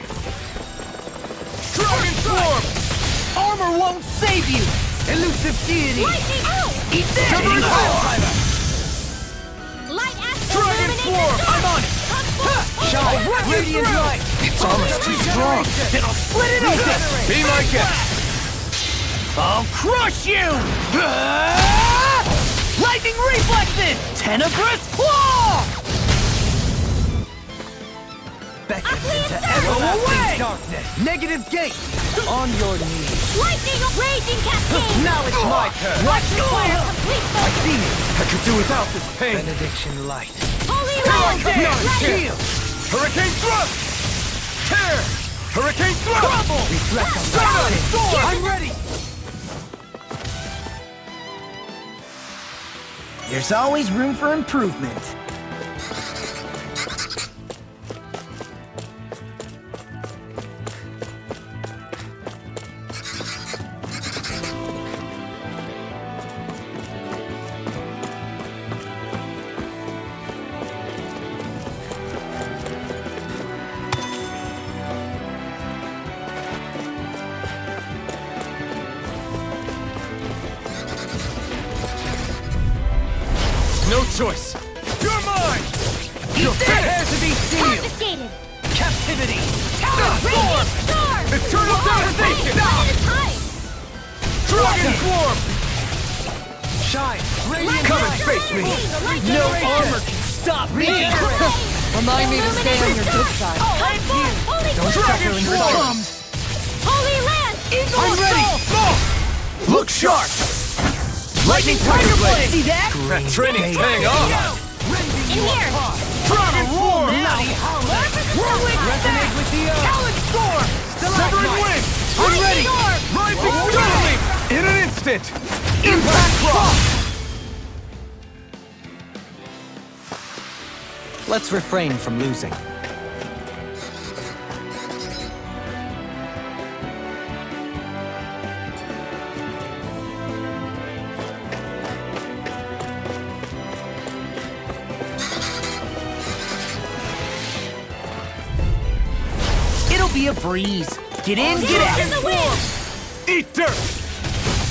Dragon Swarm! Armor won't save you! Elusive deity! Lightning out! Eat this! Shivering Storm! Light aspect Dragon illuminate Swarm! the storm! I'm on it! Shine! Radiant Radiant light! It's almost too strong. It'll split it open! Be my guest! I'll crush you! Lightning reflexes! Tenebrous claw! Beckon into everlasting darkness! Negative gate! On your knees! Lightning raging cascade! Now it's my turn! Watch the fire complete I focus! see it! I could do without this pain! Benediction light! Holy Come land! on, Ready! shield! Hurricane Thrust! Tear! Hurricane Thrust! Trouble! Reflect on Summon! that! I'm ready! There's always room for improvement. No choice! You're mine! You're Prepare to be sealed! Confiscated! Captivity! Radiant storm! Eternal devastation! One at a time! Dragon Swarm! Shine! Lightning Come and storm! face me. Lightning No storm! armor can stop me! Remind me to stay on your good side. Time for holy Dragon Storm! Swarm! Holy land! Eagle I'm ready! assault! Look sharp! Lightning Tiger Blade! See that? That training's paying off! In here! Dragon Swarm! Bloody howler! Whirlwind Resonate with the earth! Talon storm! Severing Wind! I'm ready! Rising Starling! In an instant! Impact Frost! Let's refrain from losing. It'll be a breeze. Get in, get Dance in out! the wind! Eat dirt!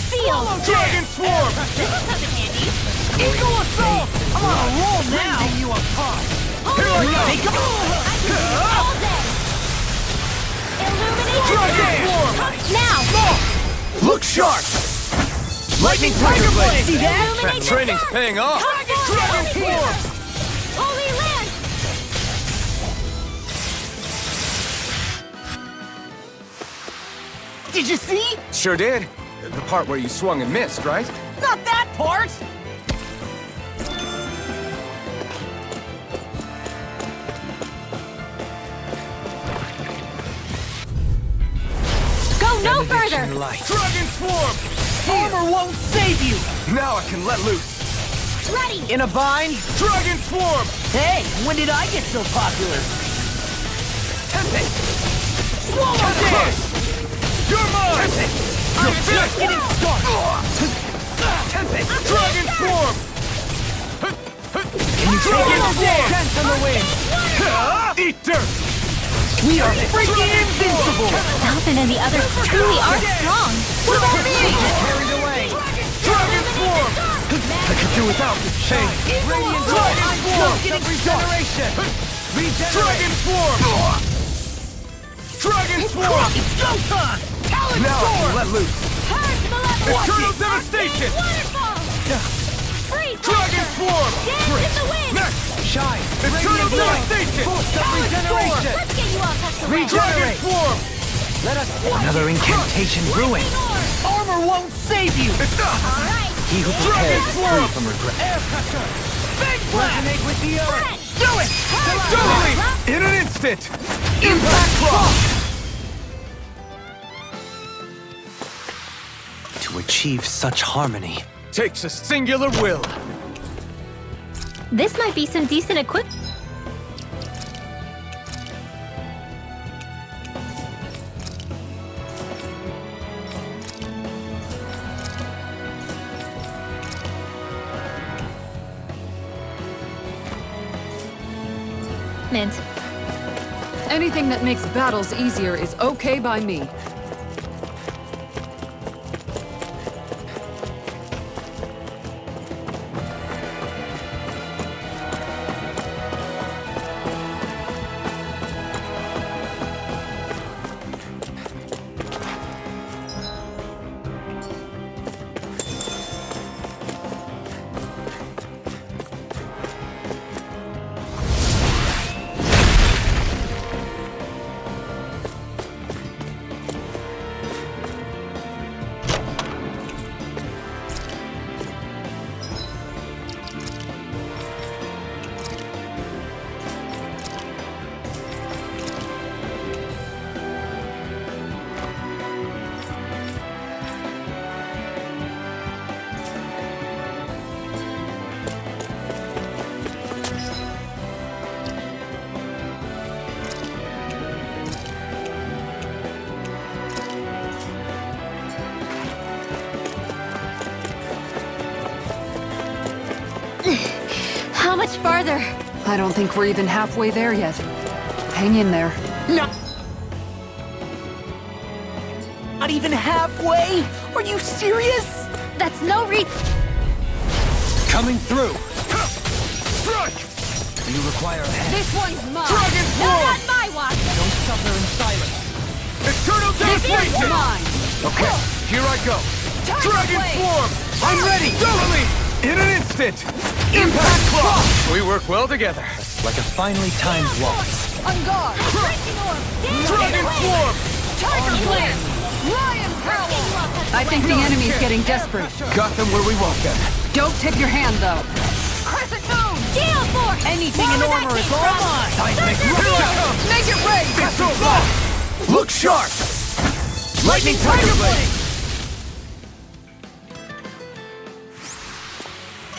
Seal! Dragon Swarm! This will come in handy! Eagle assault! I'm on a roll now! Rending you apart! Here I go! Take a... I can do this all day! Illuminate the Dragon earth! Swarm! Now! Look sharp! Lightning Tiger Blade! See that? That Illuminate the training's sun! paying off! Dragon Swarm! Holy land! Did you see? Sure did. The part where you swung and missed, right? Not that part! Go no further! Light. Dragon Swarm! Armor won't save you! Now I can let loose! Ready! In a bind? Dragon Swarm! Hey, when did I get so popular? Tempest! Swallow this! You're mine! I'm just getting started! Tempest! Dragon Swarm! Can you take it? Dance on the wind! Eat dirt! We are freaking invincible! Falcon and the others truly are strong. What about me? Carried away! Dragon Swarm! I could do without this pain! Radiant Dragon I'm Swarm! just getting regeneration! Dragon Swarm! Dragon Swarm! It's go time! Talon Now I storm! can let loose! Purge malevolence! Eternal devastation! Waterfall! Freeze Dragon Lancer! Swarm! Dance in the wind! Next! Shine! Eternal Radiant light! devastation! Boost of regeneration! Let's get you all tucked away! Dragon Regenerate! Swarm! Let us Another incantation brewing. Lightning orb! Armor won't save you! Alright! He who prepares is free from regret. Air pressure! Big blast! Resonate with the earth! Do it! Totally! In an instant! Impact Frost! To achieve such harmony, Takes a singular will! This might be some decent equipment. equipment. Anything that makes battles easier is okay by me. How much farther? I don't think we're even halfway there yet. Hang in there. No. Not even halfway? Are you serious? That's no reason. Coming through. Strike! You require a hand. This one's mine! Dragon Not form! on my watch! Don't suffer in silence. Eternal This one's devastation! mine! Okay, here I go. Dragon blade! form! I'm ready! Totally! In an instant! Impact claw! We work well together. Like a finely timed waltz. On guard! Striking orb! Dragon form! Tiger Blade! Lion Howl! I think the enemy's getting desperate. Got them where we want them. Don't tip your hand, though. Crescent Moon! Gale Force! Anything in armor is all mine! Here I come! Make it rain! It's over! Look sharp! Lightning Tiger Blade!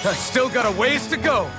I still got a ways to go.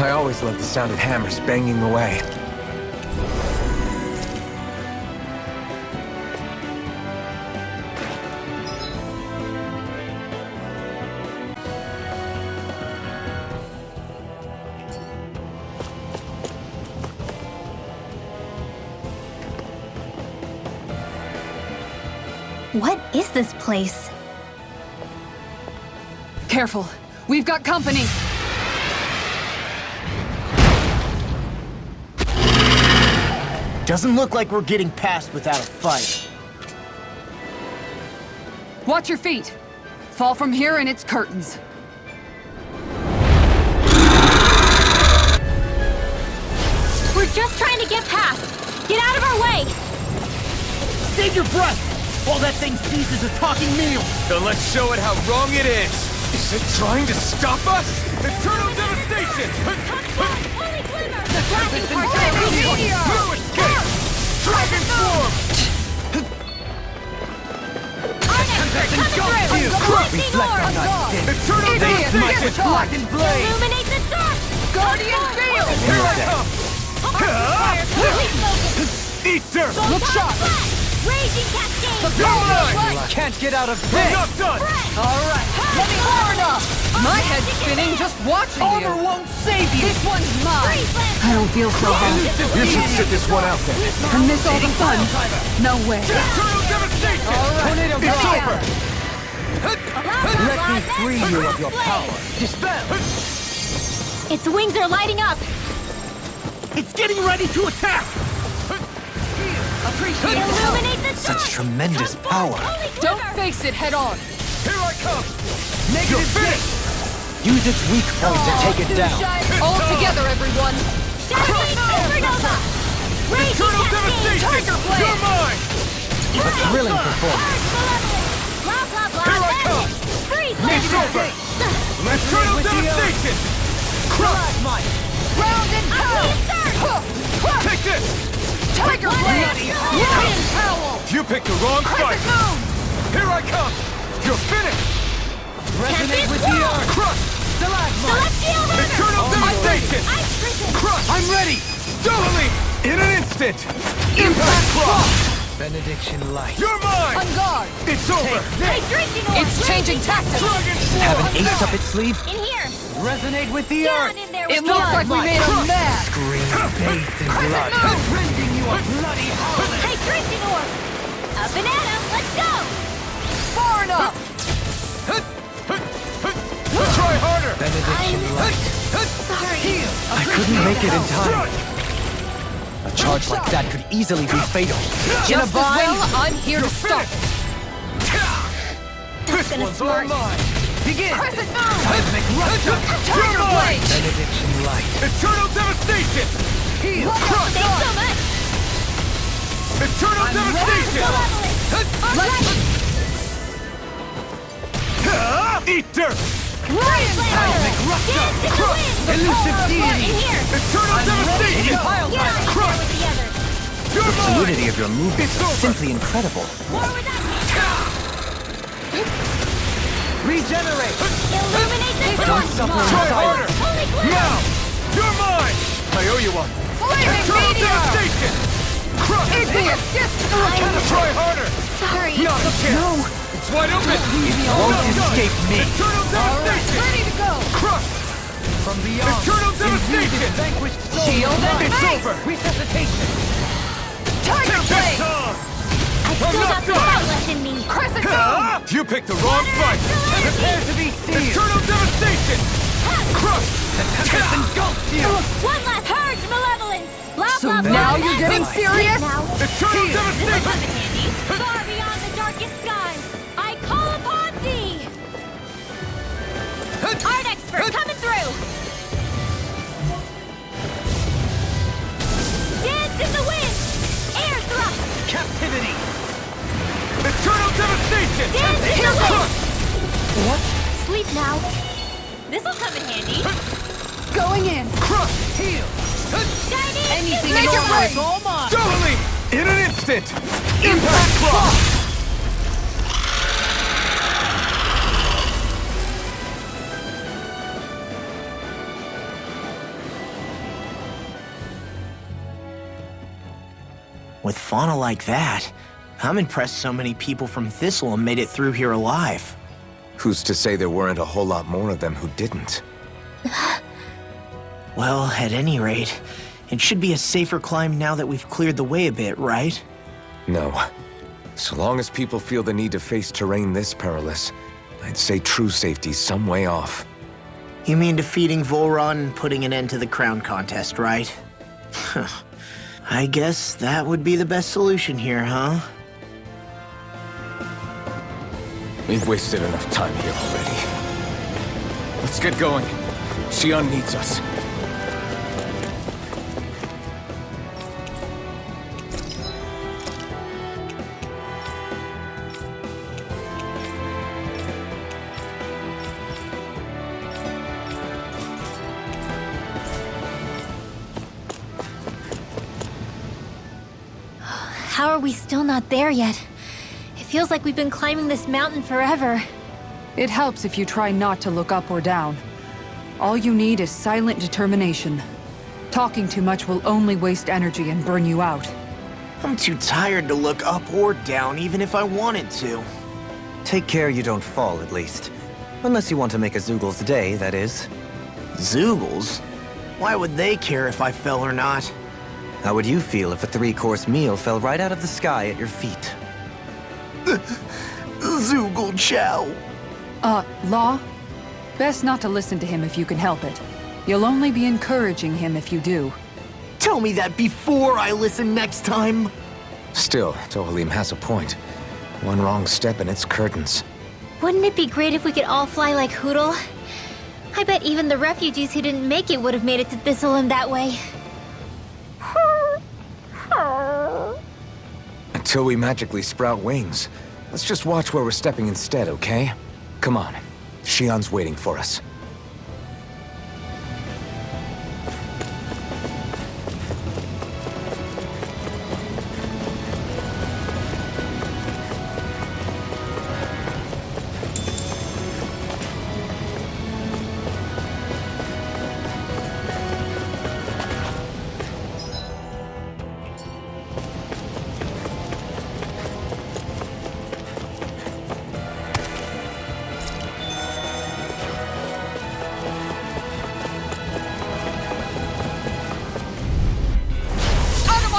I always loved the sound of hammers banging away. What is this place? Careful. We've got company. Doesn't look like we're getting past without a fight. Watch your feet. Fall from here and it's curtains. We're just just trying to get past. Get out of our way! Save your breath! All that thing sees is a talking meal! Then let's show it how wrong it is! Is it trying to stop us? Eternal devastation! Holy glimmer! The Tempest flashing and part of the meteor! No escape! Dragon form! Our expert coming through! Lightning orb! Eternal devastation! Black and blade! Illuminate the dark! Guardian field! Here I come! Fire complete focus! Eat dirt! Look sharp! Raging cascade! You're mine! Can't get out of We're bed! not done! Alright, let me hard up! My head's spinning just watching Armor you! won't save you! This one's mine! Freeze I don't feel so bad. You should sit this one out then. And miss all the fun? No way. Eternal devastation! Tornado It's blast! over! Let me free you of your power! Dispel! Its wings are lighting up! It's getting ready to attack! Appreciate it. Illuminate the dark! Such tremendous power. Holy Don't glimmer! face it head on. Here I come! Negative You're finished! Use its weak point to take it down! All together, everyone. Shining supernova! Raging Eternal cascade! devastation! You're mine! A thrilling performance! Urge malevolence! Blah blah blah! Here I That's come! it! Freeze It's laser! over! Eternal with the devastation! Plasmite! Round and I see a surge! Take this! Tiger blade. Lion Howl. You picked the wrong fight! Crescent moon. Here I come! You're finished! Resonate with the earth! Crush! Stalagmite! Celestial hammer! Eternal devastation! Ice prison! Crush! I'm ready! Dueling! In an instant! Impact Crush! Benediction light! You're mine! On guard. It's over! Hydration orb! It's changing tactics. Dragon Have Form! an ace up its sleeve? In here! Resonate with the Down earth! in there It with looks blood! like we made him mad. Green bathed in blood. Rending you a bloody hole! Hydration orb! Up and at 'em! Let's go! Far enough. Try harder! Benediction light. Sorry. I couldn't make it in time. A charge like that could easily be fatal. Just as well, I'm here to stop it. This gonna one's all smart. mine! Begin! Crescent moon. Cosmic rupture! Tiger blade. Benediction light. Eternal devastation! Heal! Thanks so much! Eternal devastation! Malevolence! Eat dirt! Lion Cosmic rupture! Dance in the wind! Elusive In deity! here! Eternal devastation! Pile Get on in there with the others! You're mine! Fluidity of your movement It's is over. simply incredible. More with that! Regenerate! Illuminate the Don't dark! suffer in Try silence! harder! Holy glimmer! Now! You're mine! I owe you one! Flaming Eternal meteor. devastation! Crush! Igneous disc. Try harder! Sorry! Not a chance! It's wide open! It won't escape me. Eternal devastation! Ready to go. Crush! From beyond! Eternal imbued devastation! with vanquished soul! Shield and It's Mace. over! Resuscitation! Tiger blade. I still not got some done. fight left in me! Crescent moon. You picked the wrong fight! Prepare to be sealed! Eternal devastation! Crush! The tempest engulfs you! One last purge malevolence! Blah So blah blah! now you're That's getting it. serious? Now, Eternal this will devastation! come in handy! Far beyond the darkest skies, I call upon thee! Art expert coming through! Dance in the wind! Air thrust! Captivity! Eternal devastation! Dance in the wind! What? Sleep now. This'll come in handy. Going in. Crush! Heal! Shining! Anything in Make your it way. rain. All mine! Dueling! In an instant! Impact Crush! With fauna like that, I'm impressed so many people from Thistle made it through here alive. Who's to say there weren't a whole lot more of them who didn't? Well, at any rate, it should be a safer climb now that we've cleared the way a bit, right? No. So long as people feel the need to face terrain this perilous, I'd say true safety's some way off. You mean defeating Volron and putting an end to the crown contest, right? I guess that would be the best solution here, huh? We've wasted enough time here already. Let's get going. Xion needs us. how are we still not there yet? It feels like we've been climbing this mountain forever. It helps if you try not to look up or down. All you need is silent determination. Talking too much will only waste energy and burn you out. I'm too tired to look up or down, even if I wanted to. Take care you don't fall, at least. Unless you want to make a Zoogel's day, that is. Zoogles? Why would they care if I fell or not? How would you feel if a 3-course meal fell right out of the sky at your feet? Zoogle chow. Law? Best not to listen to him if you can help it. You'll only be encouraging him if you do. Tell me that before I listen next time. Still, Tohalim has a point. One wrong step and it's curtains. Wouldn't it be great if we could all fly like Hootle? I bet even the refugees who didn't make it would have made it to Thistleum that way. Until we magically sprout wings. Let's just watch where we're stepping instead, okay? Come on. Shion's waiting for us.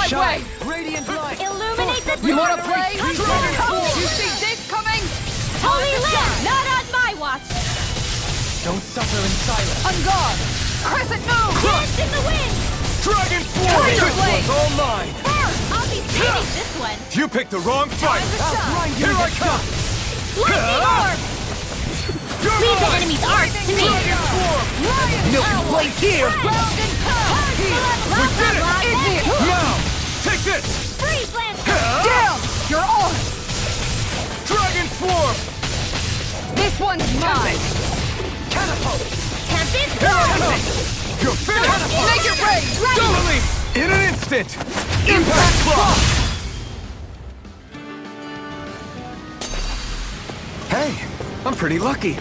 Way! Radiant light! Illuminate the You wanna door. play? Dragon You see this coming? Holy Land! Not on my watch! Don't suffer in silence. On guard! Crescent move! Dance in the wind! Dragon Swarm! Fire This blade! one's all mine! I'll be saving this one! You picked the wrong fight! Here I come! Lightning orb! Leave the enemy's art to me! No complaints here! We did it! Now! Take this! Freeze Lance! Down! You're on! Dragon Swarm! This one's mine! Catapult! Tempest Here I Storm! come! You're finished! Make it rain! Totally! In an instant! Impact block! Hey, I'm pretty lucky.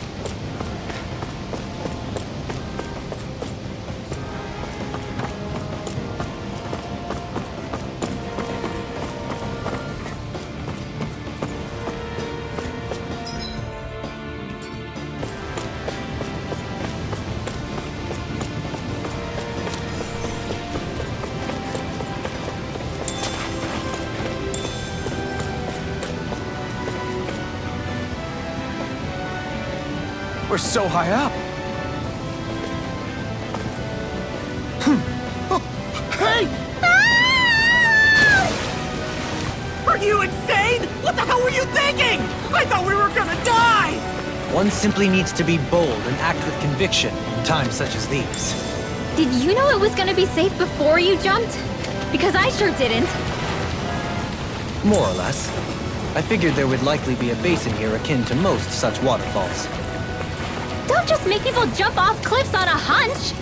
We're so high up. Hey! Are you insane? What the hell were you thinking? I thought we were gonna die! One simply needs to be bold and act with conviction in times such as these. Did you know it was gonna be safe before you jumped? Because I sure didn't. More or less. I figured there would likely be a basin here akin to most such waterfalls. Don't just make people jump off cliffs on a hunch!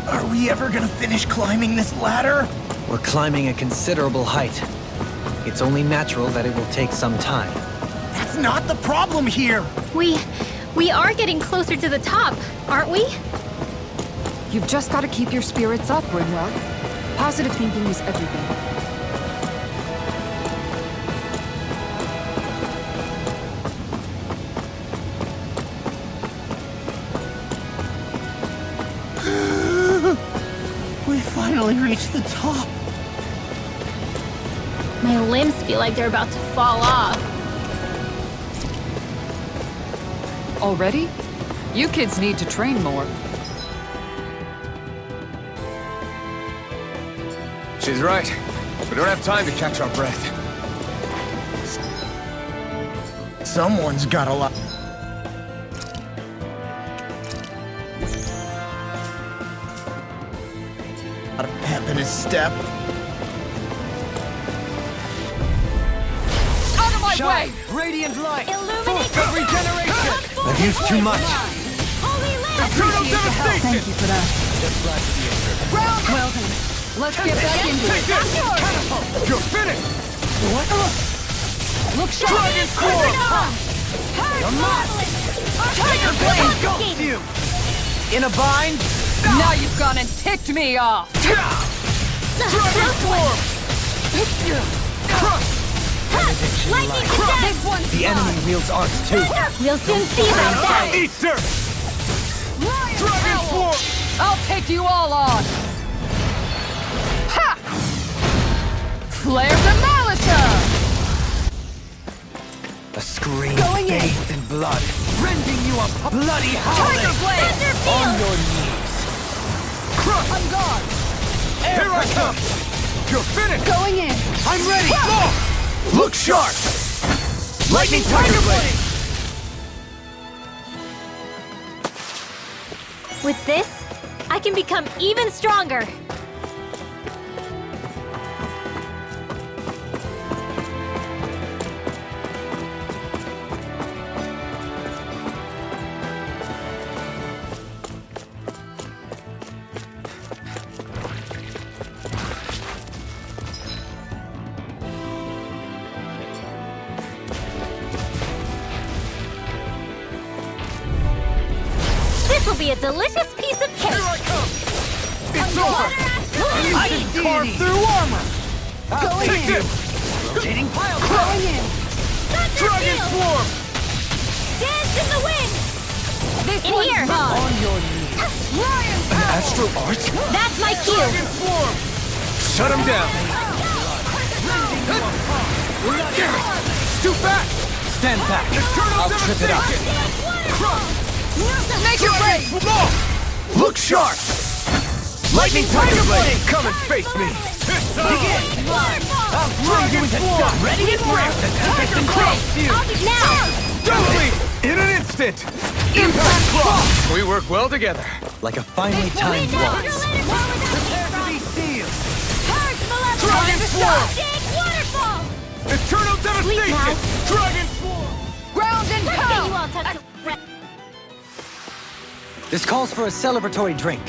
Are we ever gonna finish climbing this ladder? We're climbing a considerable height. It's only natural that it will take some time. That's not the problem here! We are getting closer to the top, aren't we? You've just got to keep your spirits up, Rimrod. Positive thinking is everything. We finally reached the top. My limbs feel like they're about to fall off. Already? You kids need to train more. She's right. We don't have time to catch our breath. Someone's got a lot. Lot of pep in his step. Out of my Shine! way! Radiant light! Illuminate of regeneration! I've used too much. Holy Land! Eternal devastation! Thank you for that. Well then, let's get back into Take it. this! You're finished! Look sharp! Dragon Swarm! Tiger Blade engulfs you! In a bind? Now you've gone and ticked me off! Dragon Swarm! Crush! Lightning attack! This one's The enemy wields arts too. We'll soon see about that. Easter! Dragon Swarm! I'll take you all on! Ha! Flare the Malisa! A scream Going in. bathed in blood. Rending you a bloody Tiger howling! Blade! On your knees! Crush! I'm gone! Here I come! You're finished! Going in! I'm ready! Go! Look sharp! Lightning Tiger Blade! With this, I can become even stronger. This will be a delicious piece of cake. Here I come! It's over! I can carve through armor! Going Take in! this! Rotating pile Going in! Dragon Swarm! Dance in the wind! This In one's here. mine! on your knees! Lion Power! Astral art? That's my cue. Dragon Swarm! Shut him down! It's too fast! Stand back! Eternal I'll trip it up! devastation! Crush! Make it rain! Look sharp! Lightning Tiger Blade! Come and face me! Begin! I'll throw you into dust! Ready and ramped! The tempest engulfs you! Now! Deadly! In an instant! Impact Cross! We work well together. Like a finely timed waltz. Prepare to be sealed! Dragon Swarm! Big waterfall! Eternal devastation! now. Dragon Swarm! Ground and Okay, you pound! all talk to... This calls for a celebratory drink.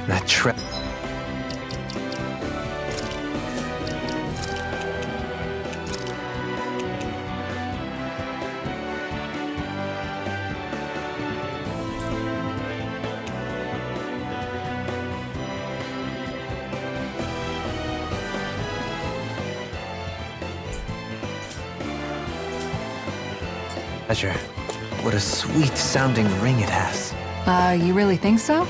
That trip. Pleasure. What a sweet-sounding ring it has. You really think so?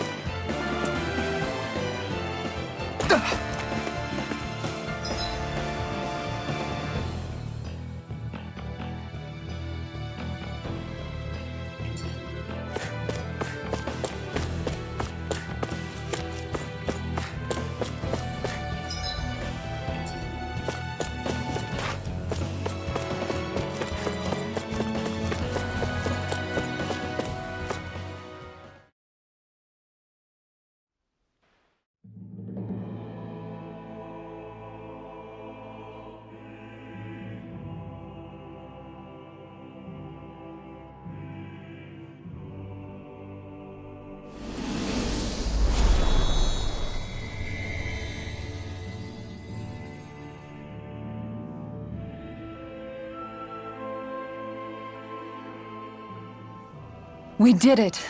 We did it.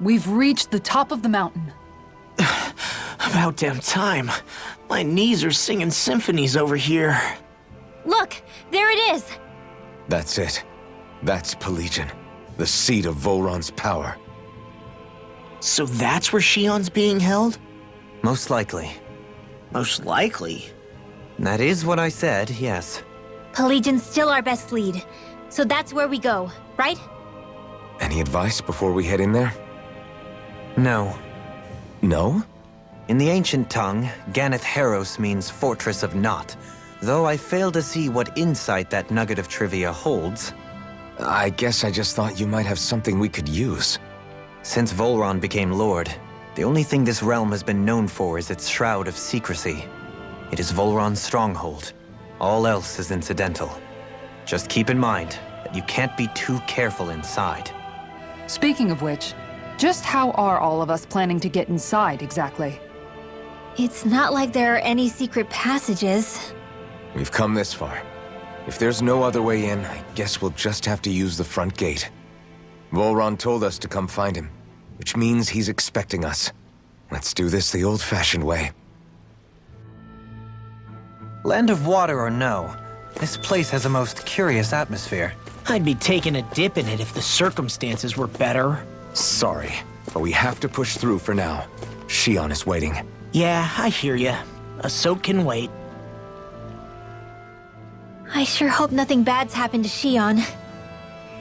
We've reached the top of the mountain. About damn time. My knees are singing symphonies over here. Look, there it is. That's it. That's Pelegion, the seat of Volron's power. So that's where Shion's being held? Most likely. Most likely. That is what I said, yes. Pelegion's still our best lead. So that's where we go, right? Any advice before we head in there? No. No? In the ancient tongue, Ganath Haros means Fortress of Naught, though I fail to see what insight that nugget of trivia holds. I guess I just thought you might have something we could use. Since Volron became Lord, the only thing this realm has been known for is its shroud of secrecy. It is Volron's stronghold. All else is incidental. Just keep in mind that you can't be too careful inside. Speaking of which, just how are all of us planning to get inside exactly? It's not like there are any secret passages. We've come this far. If there's no other way in, I guess we'll just have to use the front gate. Volron told us to come find him, which means he's expecting us. Let's do this the old-fashioned way. Land of water or no, this place has a most curious atmosphere. I'd be taking a dip in it if the circumstances were better. Sorry, but we have to push through for now. Shion is waiting. Yeah, I hear ya. A soak can wait. I sure hope nothing bad's happened to Shion.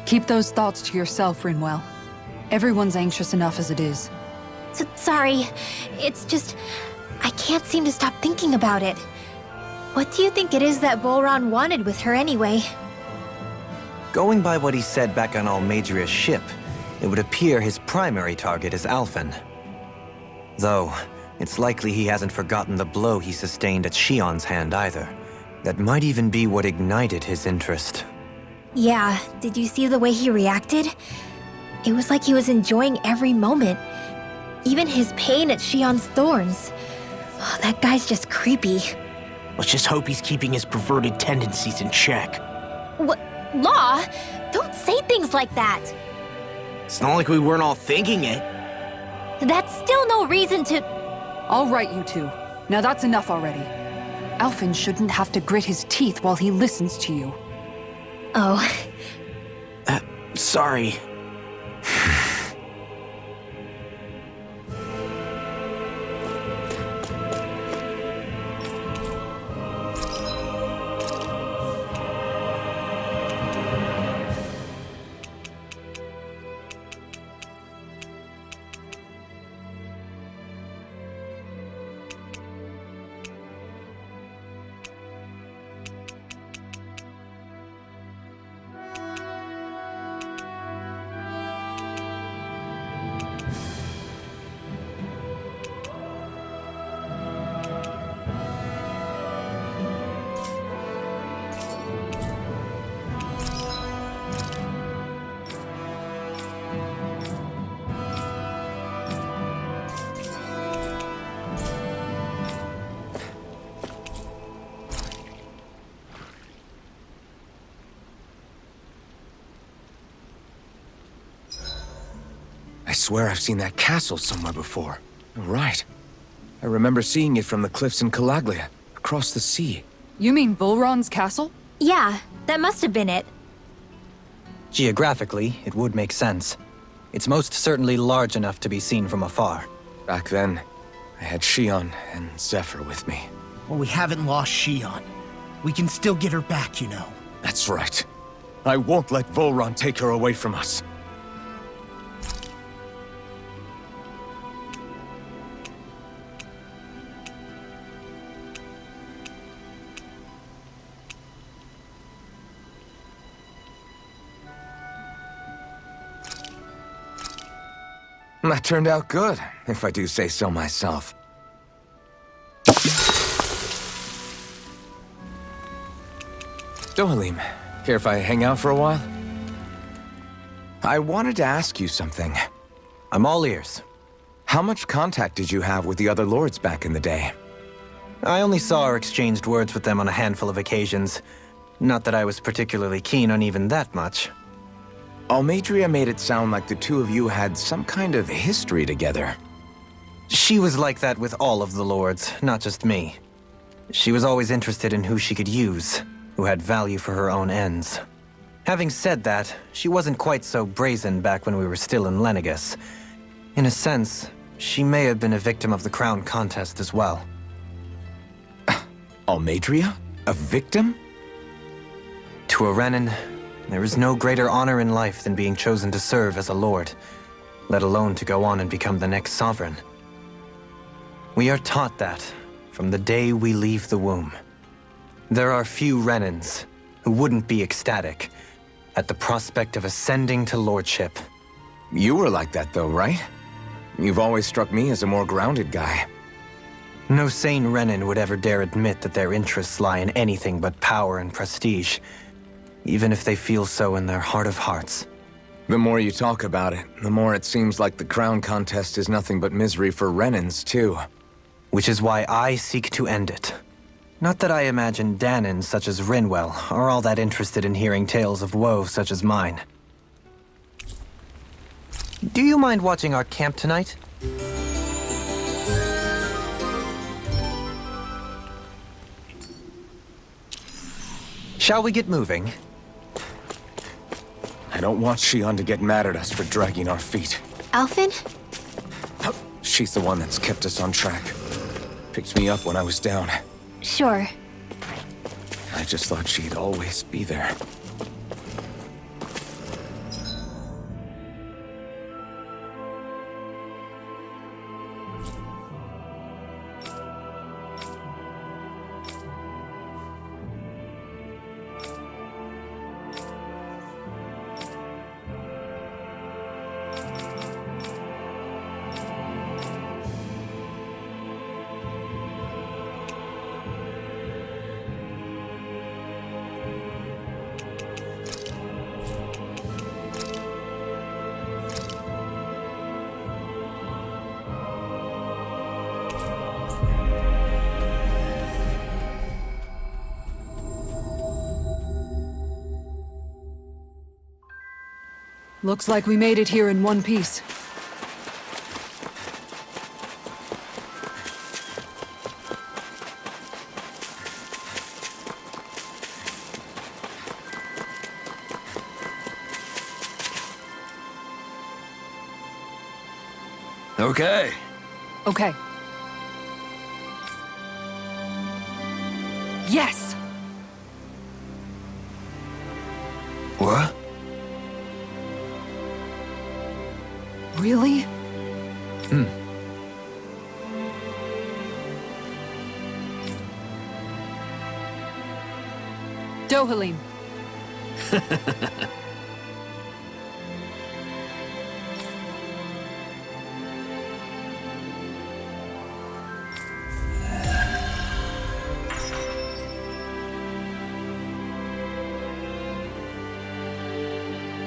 Keep those thoughts to yourself, Rinwell. Everyone's anxious enough as it is. Sorry, it's just... I can't seem to stop thinking about it. What do you think it is that Volron wanted with her anyway? Going by what he said back on Almadria's ship, it would appear his primary target is Alphen. Though, it's likely he hasn't forgotten the blow he sustained at Shion's hand either. That might even be what ignited his interest. Yeah, did you see the way he reacted? It was like he was enjoying every moment. Even his pain at Shion's thorns. Oh, that guy's just creepy. Let's just hope he's keeping his perverted tendencies in check. What? Law? Don't say things like that. It's not like we weren't all thinking it. That's still no reason to... All right, you two. Now that's enough already. Alphen shouldn't have to grit his teeth while he listens to you. Oh. Sorry. I swear I've seen that castle somewhere before. You're right. I remember seeing it from the cliffs in Calaglia, across the sea. You mean Volron's castle? Yeah, that must have been it. Geographically, it would make sense. It's most certainly large enough to be seen from afar. Back then, I had Shion and Zephyr with me. Well, we haven't lost Shion. We can still get her back, you know. That's right. I won't let Volron take her away from us. That turned out good, if I do say so myself. Dohalim, care if I hang out for a while? I wanted to ask you something. I'm all ears. How much contact did you have with the other lords back in the day? I only saw or exchanged words with them on a handful of occasions. Not that I was particularly keen on even that much. Almadria made it sound like the two of you had some kind of history together. She was like that with all of the lords, not just me. She was always interested in who she could use, who had value for her own ends. Having said that, she wasn't quite so brazen back when we were still in Lenegus. In a sense, she may have been a victim of the crown contest as well. Almadria? A victim? To a Renin, there is no greater honor in life than being chosen to serve as a lord, let alone to go on and become the next sovereign. We are taught that from the day we leave the womb. There are few Renins who wouldn't be ecstatic at the prospect of ascending to lordship. You were like that though, right? You've always struck me as a more grounded guy. No sane Renin would ever dare admit that their interests lie in anything but power and prestige, even if they feel so in their heart of hearts. The more you talk about it, the more it seems like the crown contest is nothing but misery for Renins, too. Which is why I seek to end it. Not that I imagine Danins such as Rinwell are all that interested in hearing tales of woe such as mine. Do you mind watching our camp tonight? Shall we get moving? I don't want Shion to get mad at us for dragging our feet. Alphen? She's the one that's kept us on track. Picked me up when I was down. Sure. I just thought she'd always be there. Looks like we made it here in one piece. Okay. Okay. Yes! What? Really? Dohalim.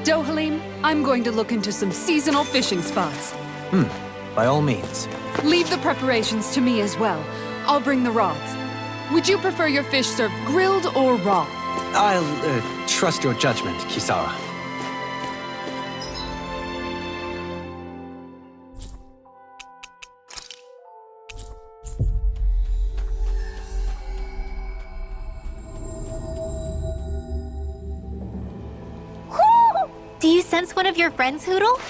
Dohalim, I'm going to look into some seasonal fishing spots. By all means. Leave the preparations to me as well. I'll bring the rods. Would you prefer your fish served grilled or raw? I'll trust your judgment, Kisara. Do you sense one of your friends, Hootle?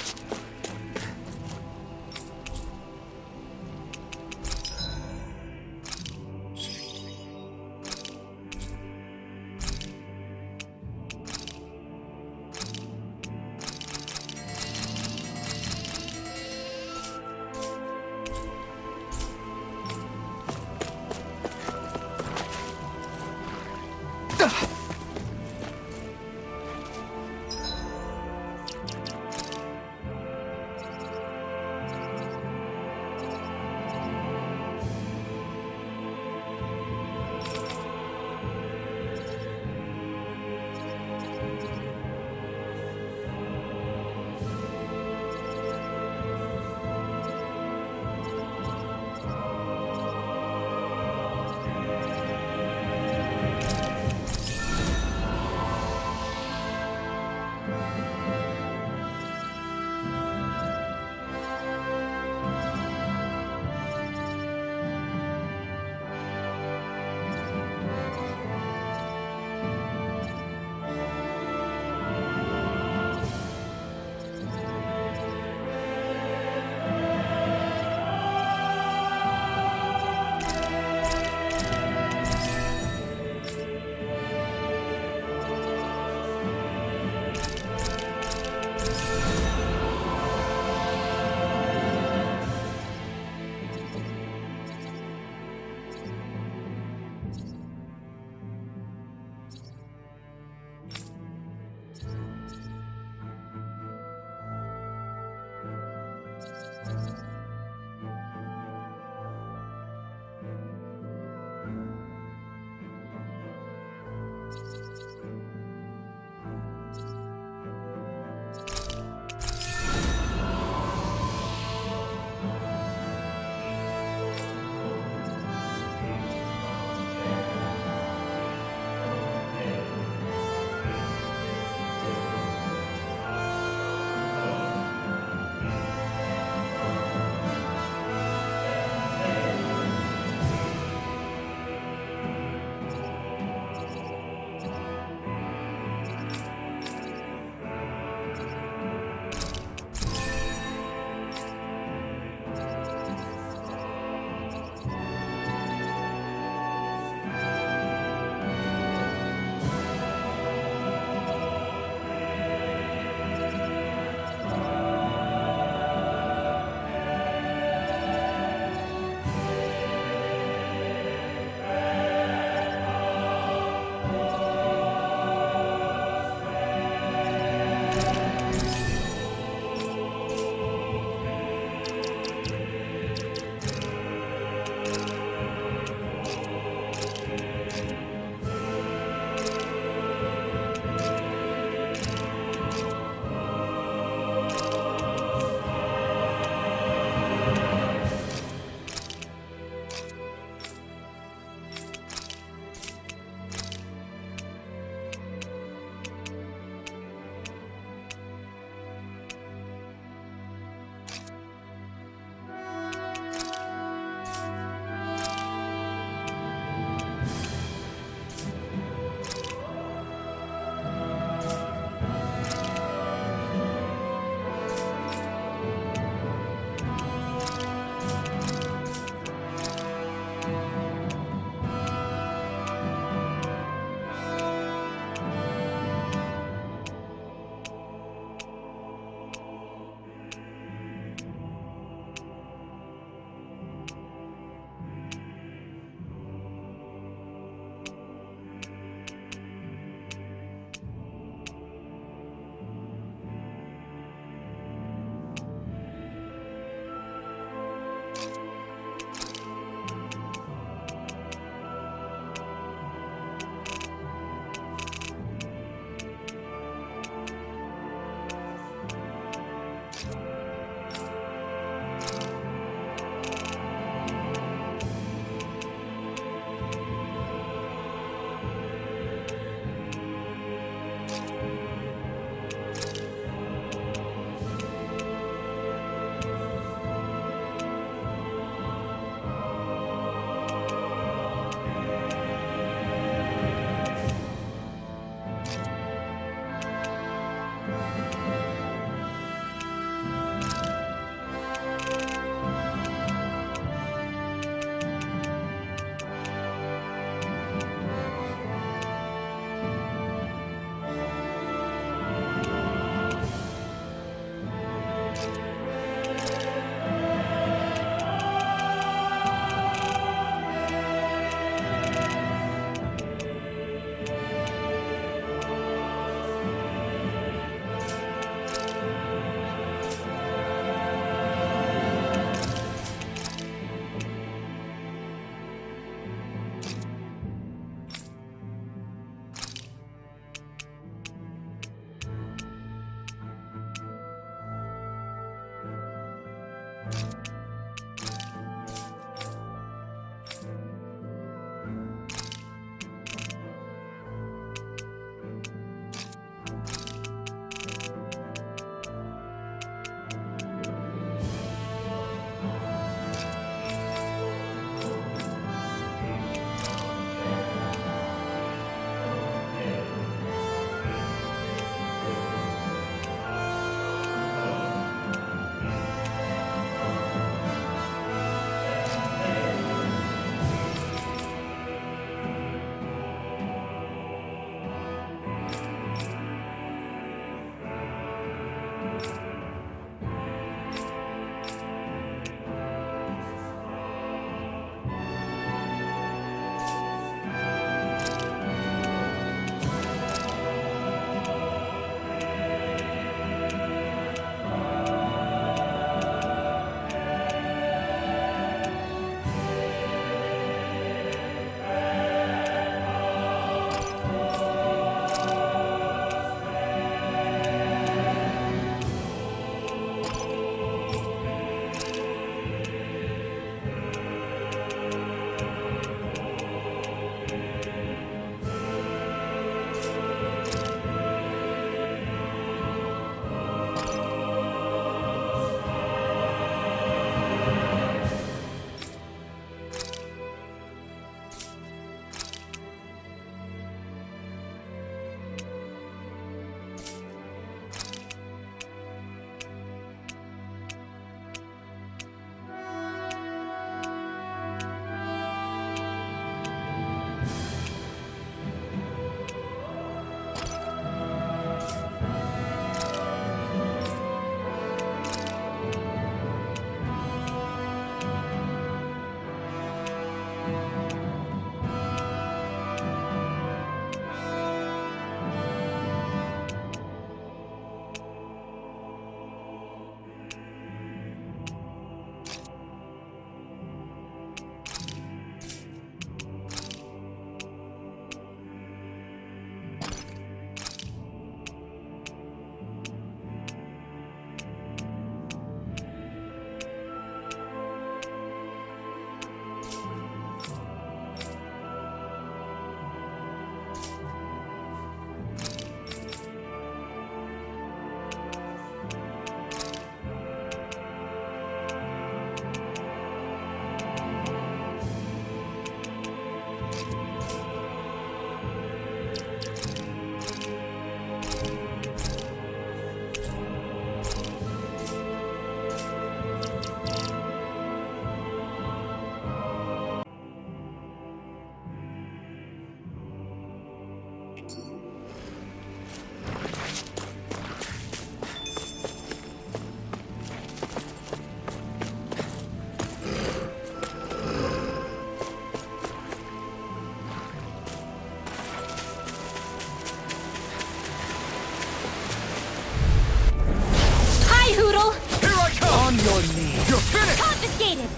Investigated!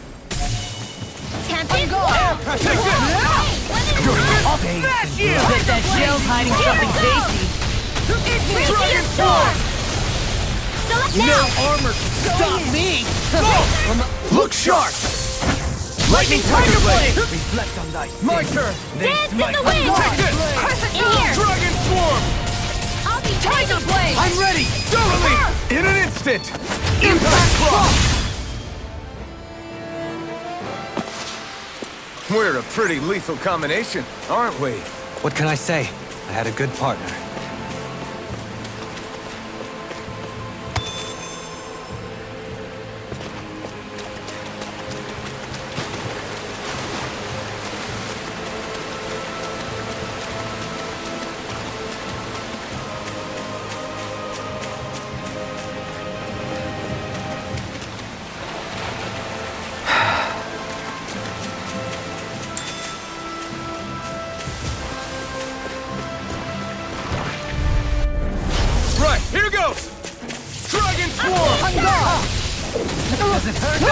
Tempest Wall! Take this! I'll smash you! Bet that shell's hiding something tasty. Dragon Storm! Select No now! armor can stop me! Look sharp! Lightning Tiger Blade! Reflect on thy sin. My turn! Dance in the wind! Take this! In here! Dragon Swarm! I'll be Tiger Blade! I'm ready! Totally! In an instant! Impact Claw! We're a pretty lethal combination, aren't we? What can I say? I had a good partner. Right, here goes! Dragon Swarm! Doesn't hurt.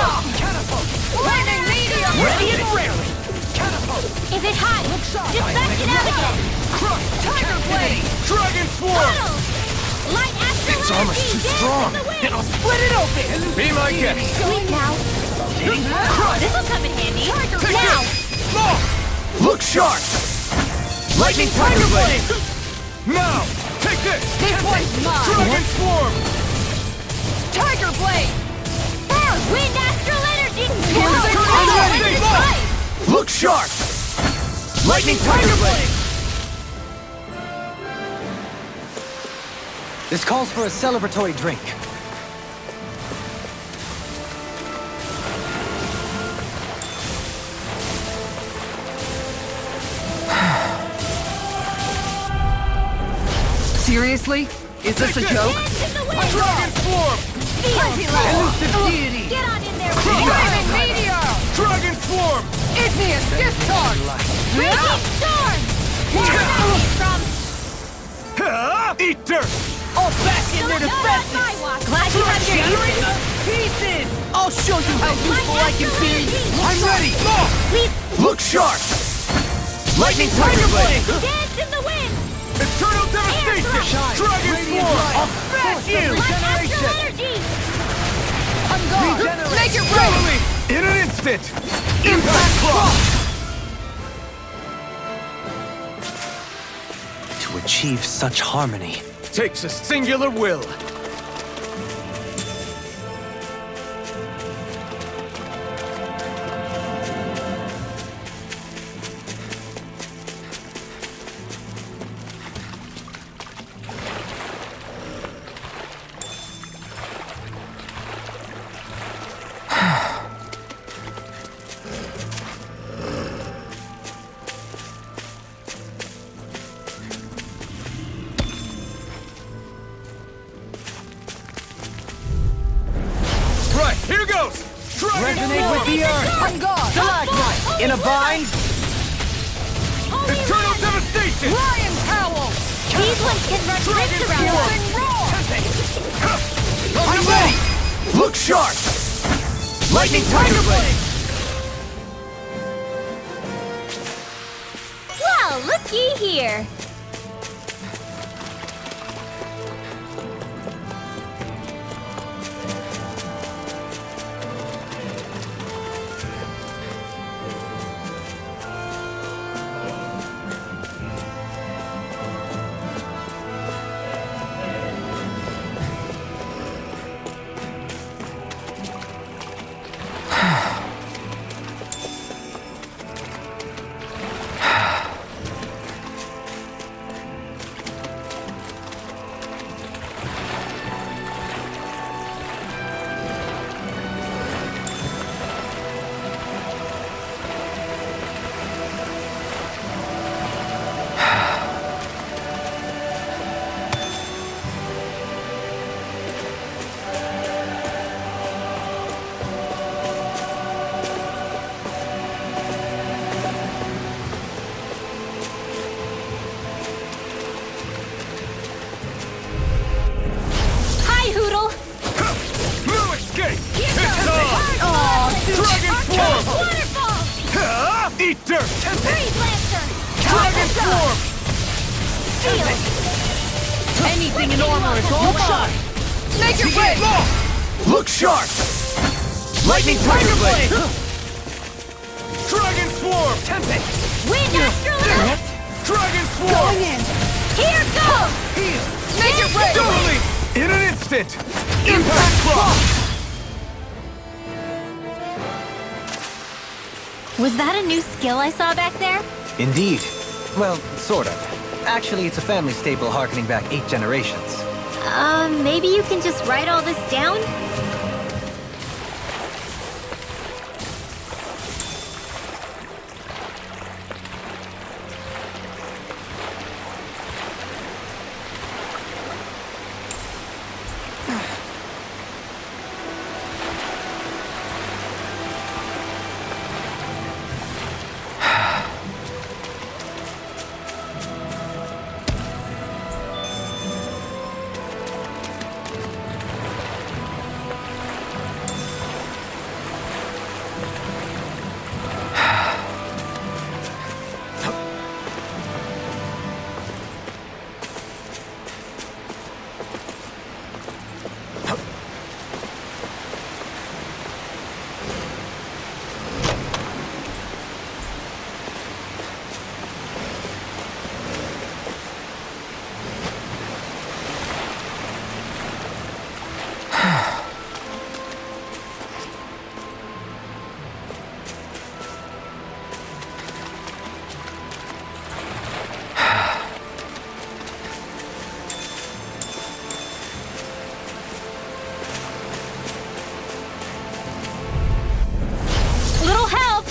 Lightning Meteor! Ready and rarely! If it hides, dispatch it out again! Tiger Blade! Dragon Swarm! Light Astral Its armor's Energy! too Dance strong. in the wind! Then I'll split it open! Be my guest! Sweet now! This'll come in handy! Take Now! this! No! Look sharp! Lightning Tiger Blade! Now! Take this! This one's mine! Dragon Swarm! Tiger Blade! Wind Astral Energy! I'm ready! Look sharp! Lightning Tiger Blade! This calls for a celebratory drink. Seriously? Is this a joke? Dance in the wind! Dragon Swarm! Elusive deity! Get on in there! Lightning Meteor! Dragon Swarm! Igneous Discharge! Raging Storm! From Eat dirt! I'll bash in their Not on defenses! my watch! Glad you have your Shattering ears! to pieces! I'll show you how useful I can be! I'm ready! Look sharp! Lightning Tiger Blade! Dance in the wind! Eternal Devastation! Dragon Swarm! I'll smash you! Light Astral Energy! I'm gone! Make it rain! Totally! In an instant! Impact Claw! To achieve such harmony. Takes a singular will. Right, here goes! Dragon Resonate Swarm! with the earth! I'm gone! Stalagmite! In a bind! Holy Eternal Red! Devastation! Lion Howl! These ones can run rings around us! Piercing Roar! I'm ready! Look sharp! Lightning Tiger Blade! Well, looky here! Swarm! Anything in armor is all mine! Make your way! Look sharp! Lightning Tiger Blade! Dragon Swarm! Tempest! Wind Astrolabe! Dragon Swarm! Here goes! Make it rain! Totally! In an instant! Impact Claw! Was that a new skill I saw back there? Indeed. Well, sort of. Actually, it's a family staple harkening back 8 generations. Maybe you can just write all this down? Little help!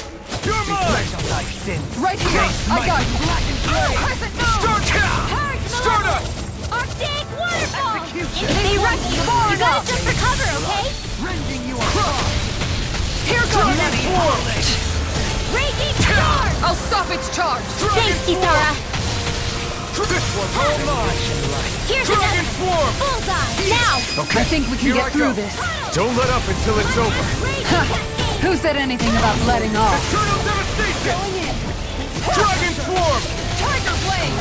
You're mine! Right here! I got you! Crescent Moon! Start us! Arctic Waterfall! Execution. If they rush you, you gotta jump for cover, okay? Rending you apart! Here goes! Dragon Swarm! Raging Storm! I'll stop its charge! Thanks, Kisara! This one's all mine! Here's Dragon another! Swarm! Bullseye! Now! Okay, I think we can here get I go. through this. Don't let up until it's over. Raging Cascade! Who said anything about letting off? Eternal Devastation! Dragon Swarm! Tiger Blade!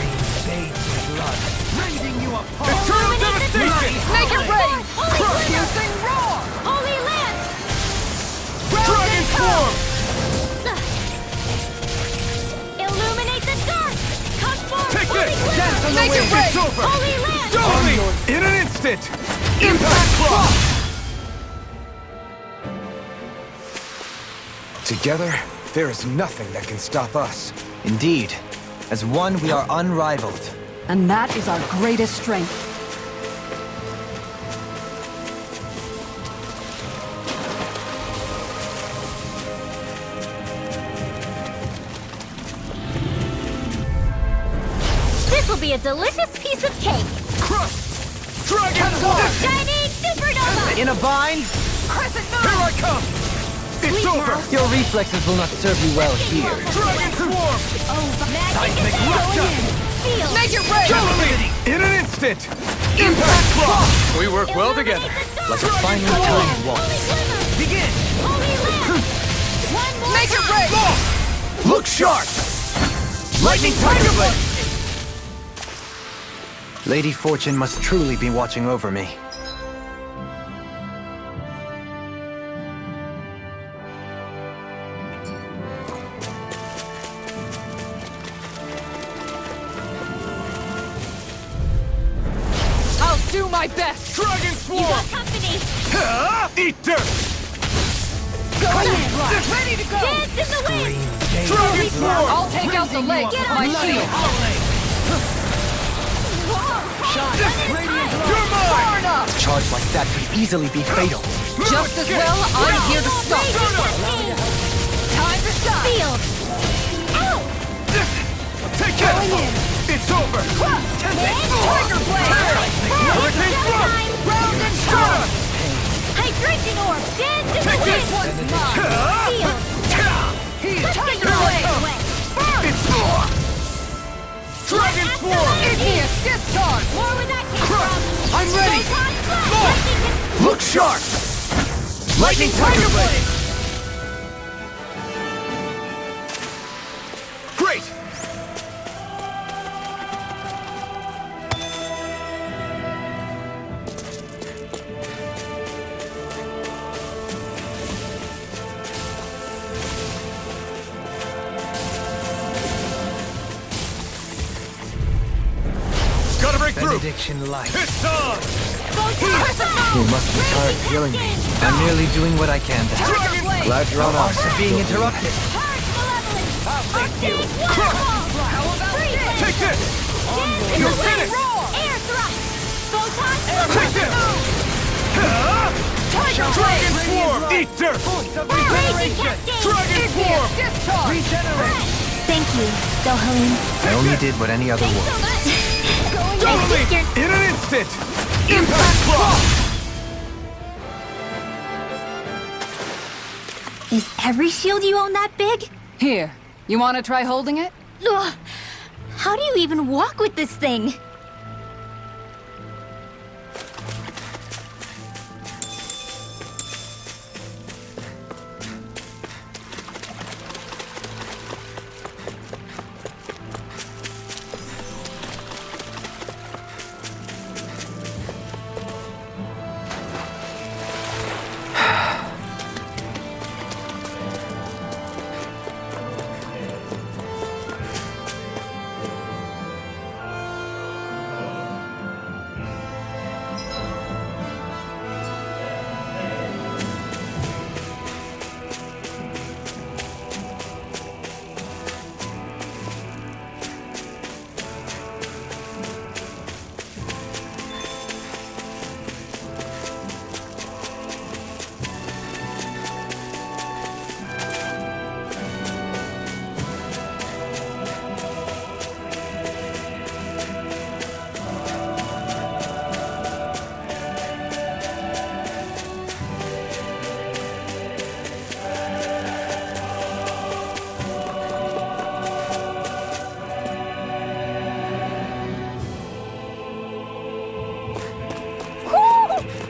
Bathed in blood! Rending you apart! Eternal Illuminate the Devastation! Make it rain! Holy Glimmer! Using roar! Holy Lance! Dragon Swarm! Illuminate the dark! Come forth! Take Holy this! Glimmer! Dance on the Make it wind! rain! It's over! Holy Lance! Totally! In an instant! Impact Claw! Together, there is nothing that can stop us. Indeed. As one, we are unrivaled. And that is our greatest strength. This'll be a delicious piece of cake! Crush! Dragon Swarm! Shining Supernova! In a bind? Here I come! It's over! Your reflexes will not serve you well here. Dragon Swarm! Magic is Russia! Seal! Make it rain! Totally! In an instant! Impact Claw! We work well Illuminate together. the dark! Like a finely timed Holy waltz. Glimmer! Begin! Holy Lance! One more Make it time! rain! Look sharp! Lightning Tiger Blade! Lady Fortune must truly be watching over me. I'll do my best! Dragon You Swarm! got company! Eat dirt! Ready to go! Dance in the wind! Dragon Swarm! I'll take out the legs with my shield! You're mine! Far enough! A charge like that could easily be fatal. Just as well, I'm here to stop! Raging Cascade! Time to shine! Sealed! Out! Take it! It's over! Tiger Blade! Hurricane Thrust! Round and Shut strong! us! Hydration Orb! Dance in the Take wind! this! One's mine! Sealed! Tiger Blade! It's Dragon Swarm! Igneous discharge! More where that came from! I'm ready! Photon Blast! Look sharp! Lightning Tiger Blade! Great! addiction life. It's on! You must be tired of healing me. I'm merely doing what I can to help. Glad you're on our Arts are side. being interrupted. Take this! You're finished! Air thrust! Photon Take this! Dragon Swarm! Eat dirt! Raging Cascade! Dragon Swarm! Thank you, Dohalim. I only did what any other would. I think you're... In an instant! Impact Block! Is every shield you own that big? Here, you want to try holding it? Ugh. How do you even walk with this thing?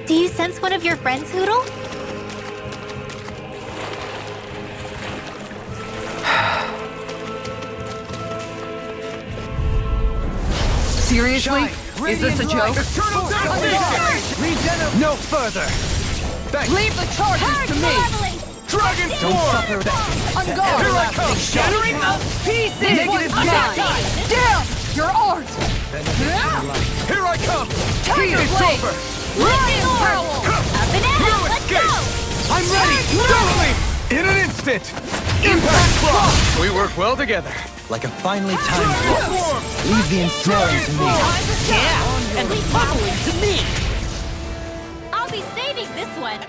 Do you sense one of your friends, Hoodle? Seriously? Is this a joke? Eternal Devastation! No further! Thanks! Leave the charges to me! Dragon Don't Swarm! suffer that. Unguard! Here I come! Shattering of pieces! Negative 9! Down! Your art! Here I come! Tiger It's Blade! over! Lightning Prowl! Up and out! No Let's escape! go! I'm ready! Totally! In an instant! Impact Block! We work well together. Like a finely timed Dragon waltz. Swarm! Leave the ensnaring to me. Yeah! And following to me! I'll be saving this one!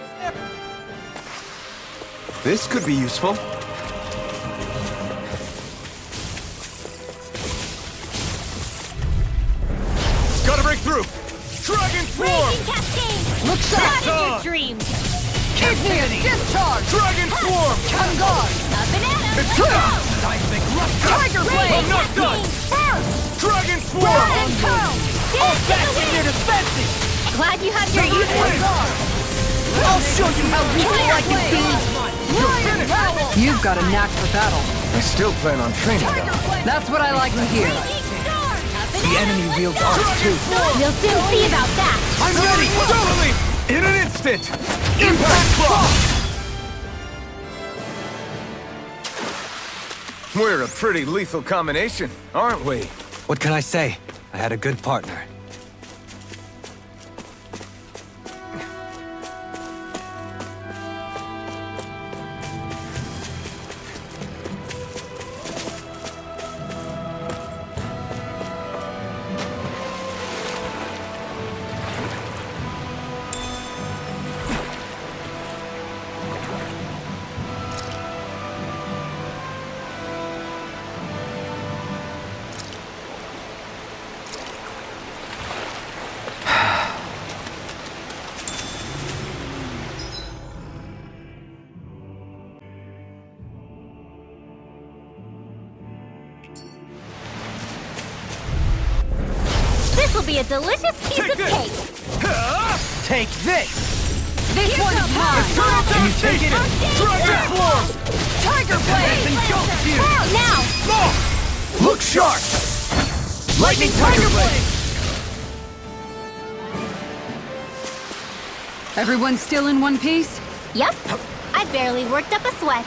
This could be useful. Gotta break through! Dragon Swarm! Raging Cascade! Look sharp! Not in your dreams! Igneous Discharge! Dragon Swarm! On guard! Up and at 'em! It's Let's up! go! Seismic rush! Tiger Blade! I'm not done! First! Dragon Swarm! And pound! Dance to the wind! defenses! Glad you have your useless. I'll show you how useful I can be! Lion Prowl! You've got a knack for battle. I still plan on training, though. That's what I like to hear. Raging Storm! Up and The at 'em! enemy wields arts too. We'll soon see about that. I'm ready! Totally! In an instant! Impact Block! We're a pretty lethal combination, aren't we? What can I say? I had a good partner. This'll be a delicious piece of this. cake! Take this! This one's mine! Can you take it? Dragon Swarm! Tiger Blade! Engulf you! Now! Oh! Look sharp! Lightning Tiger Blade! Everyone still in one piece? Yep. I barely worked up a sweat.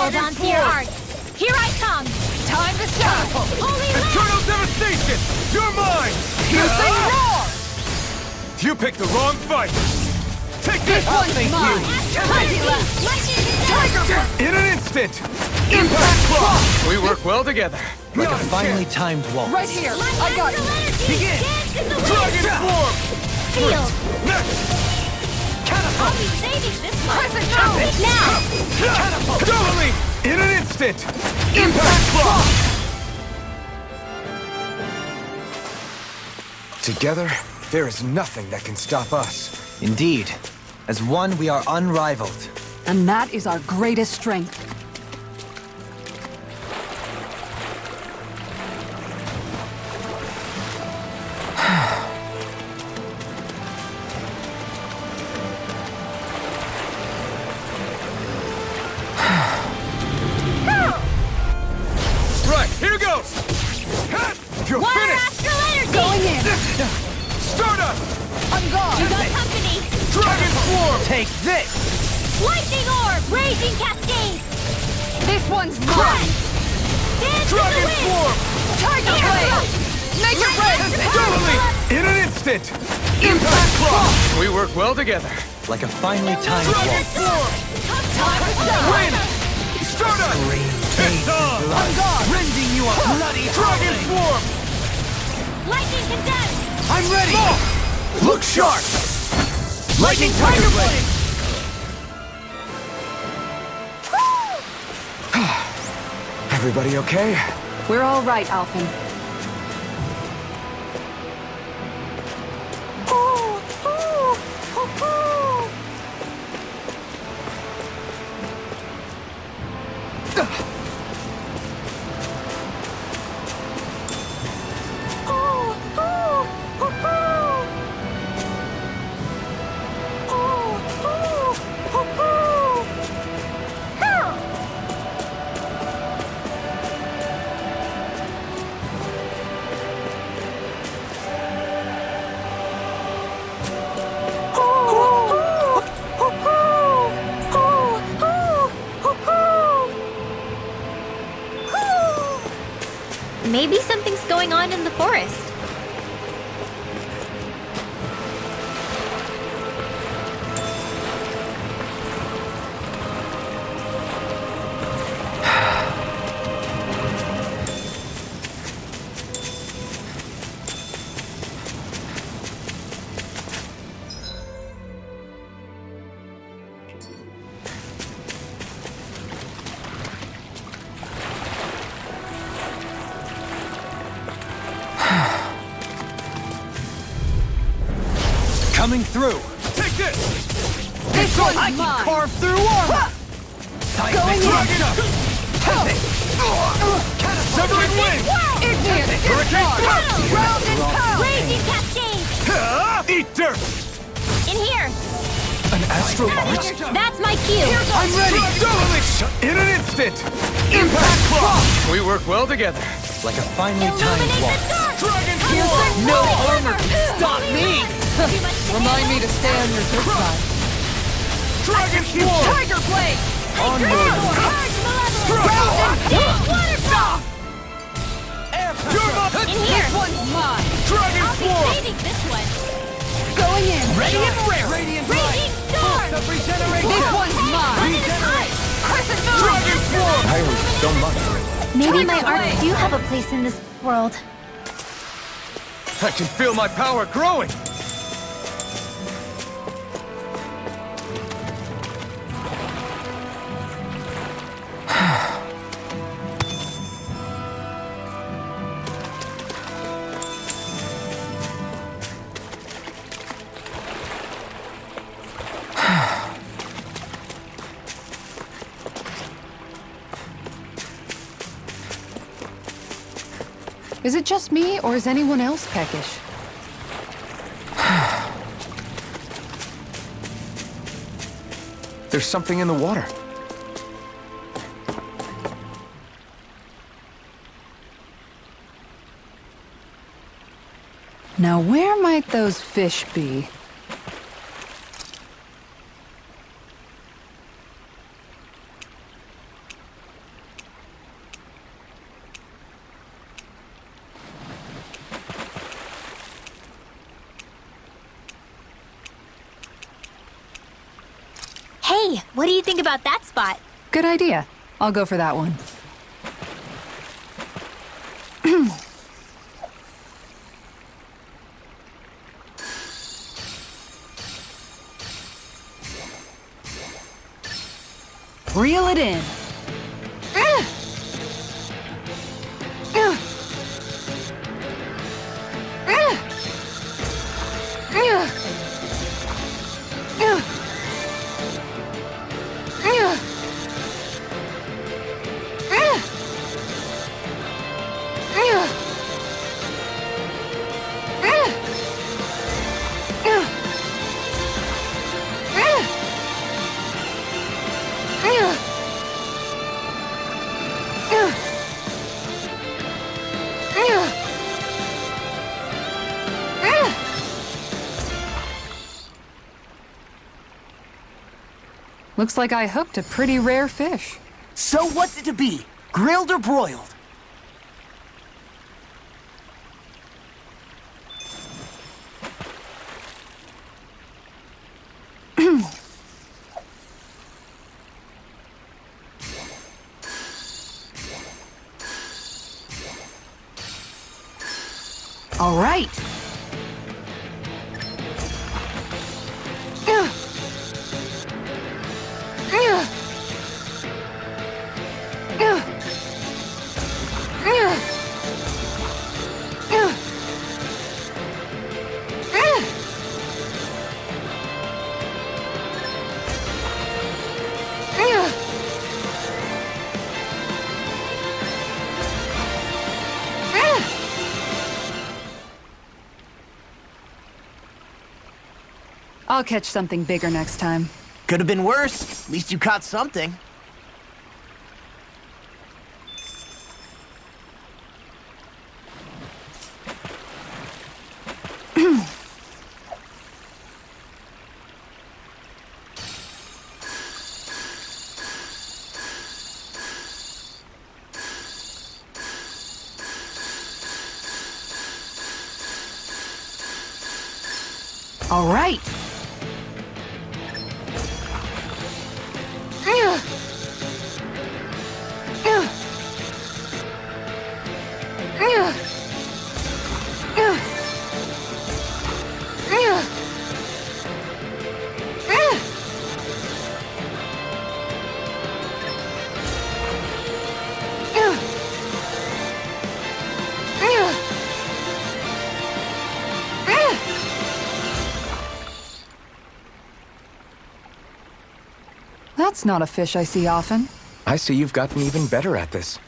Hold on to your heart. Here I come. Time to shine. Holy Eternal devastation! You're mine! Piercing roar! You picked the wrong fight! Take this! One's mine! Tiger! In an instant! Impact Claw! We work well together. Like a finely timed waltz. Right here! I got you! Begin! Dragon Form! Feel. Next! I'll be saving this one. Now. Totally! In an instant! Impact Claw! Together, there is nothing that can stop us. Indeed. As one, we are unrivaled. And that is our greatest strength. Right, here goes! You're Water finished! astral energy. Going in! Stardust! I'm gone! You got company. Dragon Form! Take this! Lightning orb. Raging cascade. This one's mine! Dance in the Dragon wind. Form! Tiger blade! Nature blade! Totally! In an instant! Impact Claw! We work well together. Like a finely timed Dragon waltz. Form! Wind! Stardust! It's on! I'm gone! Rending you a bloody Dragon Form! Lightning condense. I'm ready! Look sharp! Lightning Tiger Blade! Everybody okay? We're all right, Alphen. Maybe something's going on in the forest. Coming through. Take this! This one's I can mine! carve through armor! Going in! Dragon up! Severing Wind! Igneous! Hurricane Thrust! Round and pound! Raging cascade. Eat dirt! In here. An astral arch? That's my cue. I'm ready! Totally! In an instant! Impact Claw! We work well together. Like a finely timed Illuminate the waltz. dark. Dragon Pierce Form! the No holy armor can stop me! Remind me to stay on your good side. Dragon Form! Tiger blade! On Charge malevolence. Deep waterfall. You're my In here. This one's mine! Dragon I'll be Form! saving this one. Going in! Radiant Rare! Raging storm. This one's mine! Crescent moon! Dragon Form! Haros, don't mind. Maybe my arts do have a place in this world. I can feel my power growing! Is it just me, or is anyone else peckish? There's something in the water. Now where might those fish be? What do you think about that spot? Good idea. I'll go for that one. Reel it in. Looks like I hooked a pretty rare fish. So what's it to be? Grilled or broiled? All right. I'll catch something bigger next time. Could have been worse. At least you caught something. All right. That's not a fish I see often. I see you've gotten even better at this.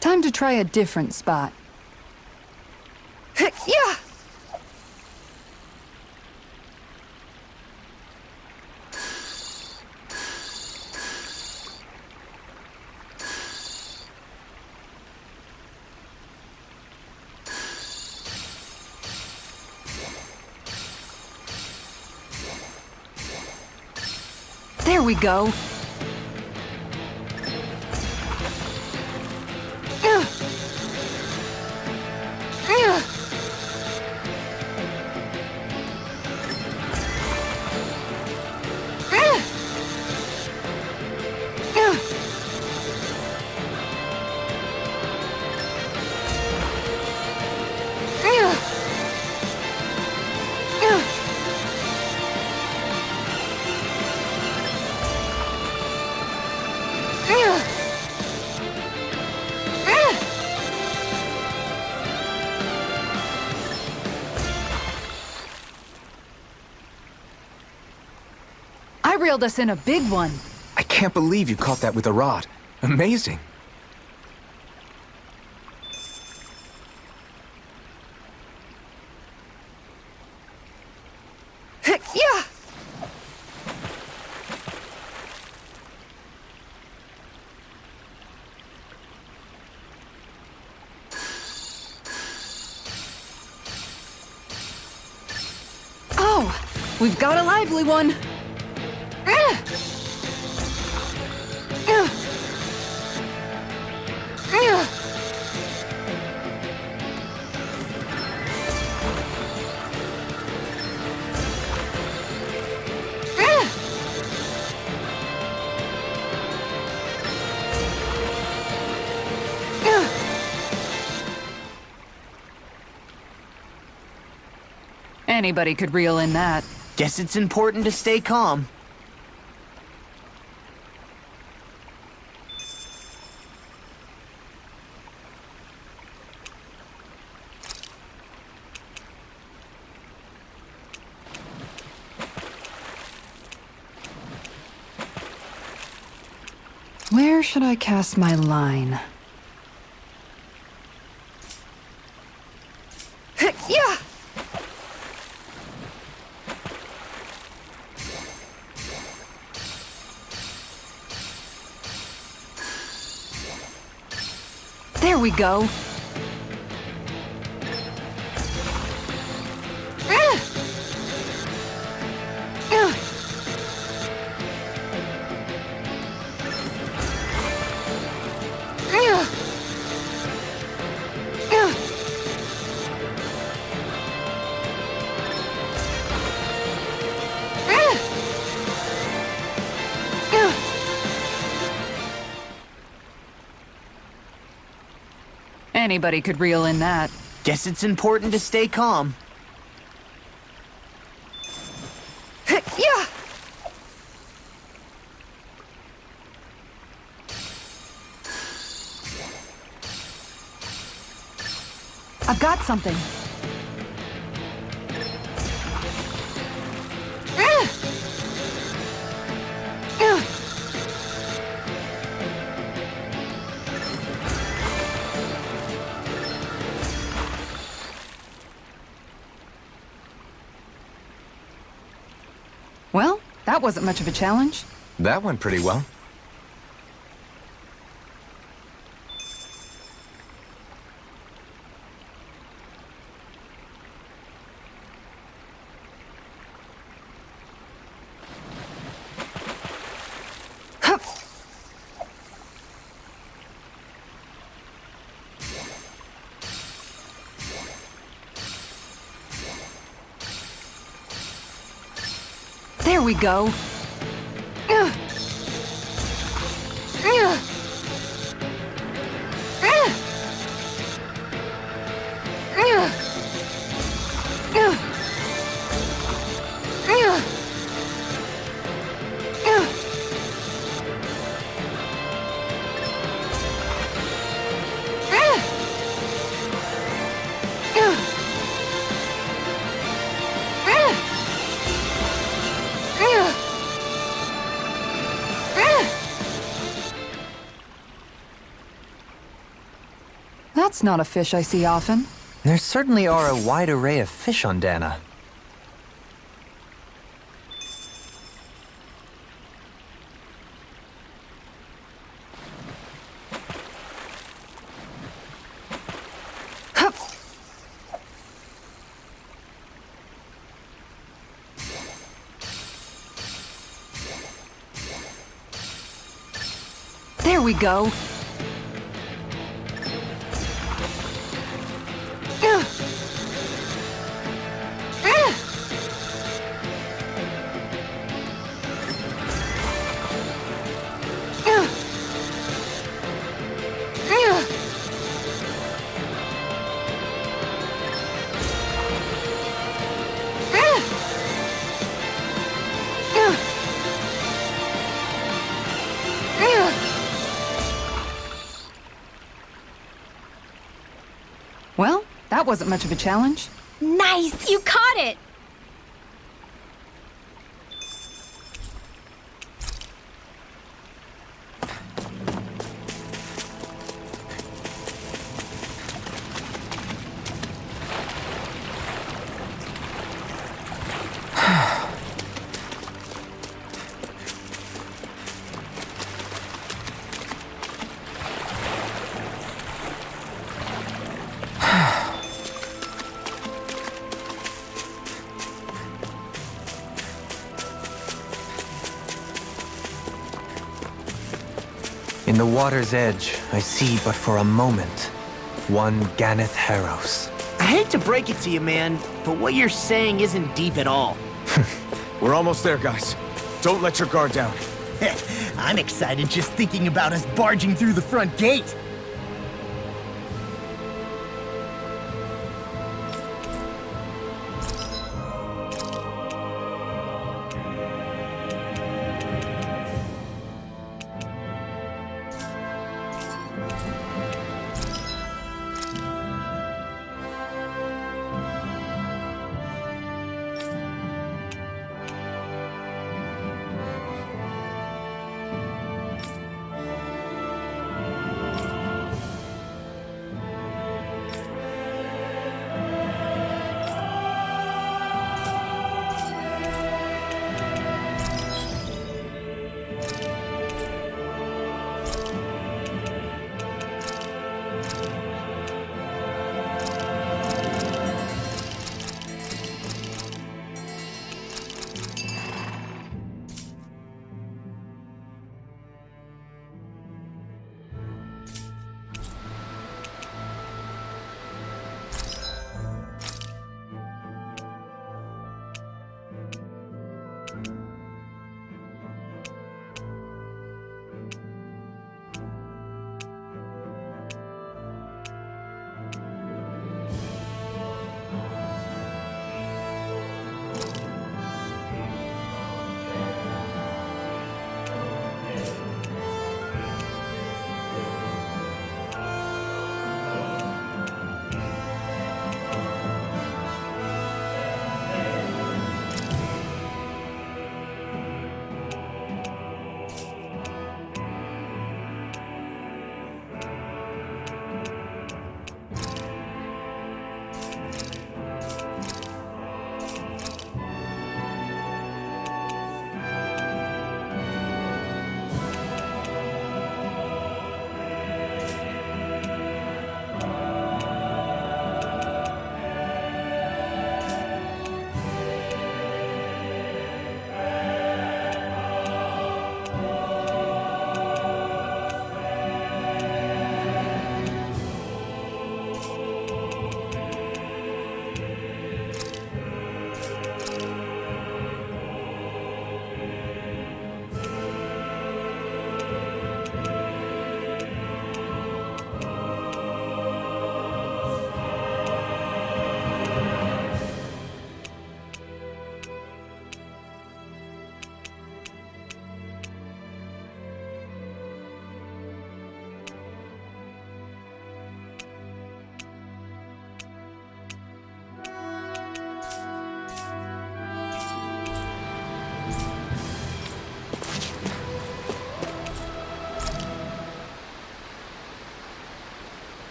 Time to try a different spot. Yeah! There we go. I reeled us in a big one. I can't believe you caught that with a rod. Amazing. Yeah! Oh! We've got a lively one. Anybody could reel in that. Guess it's important to stay calm. Where should I cast my line? Yeah! There we go. Anybody could reel in that. Guess it's important to stay calm. Yeah! I've got something. Well, that wasn't much of a challenge. That went pretty well. There we go. That's not a fish I see often. There certainly are a wide array of fish on Dana. There we go. Well, that wasn't much of a challenge. Nice! You caught it! In the water's edge, I see but for a moment one Ganath Haros. I hate to break it to you, man, but what you're saying isn't deep at all. We're almost there, guys. Don't let your guard down. I'm excited just thinking about us barging through the front gate.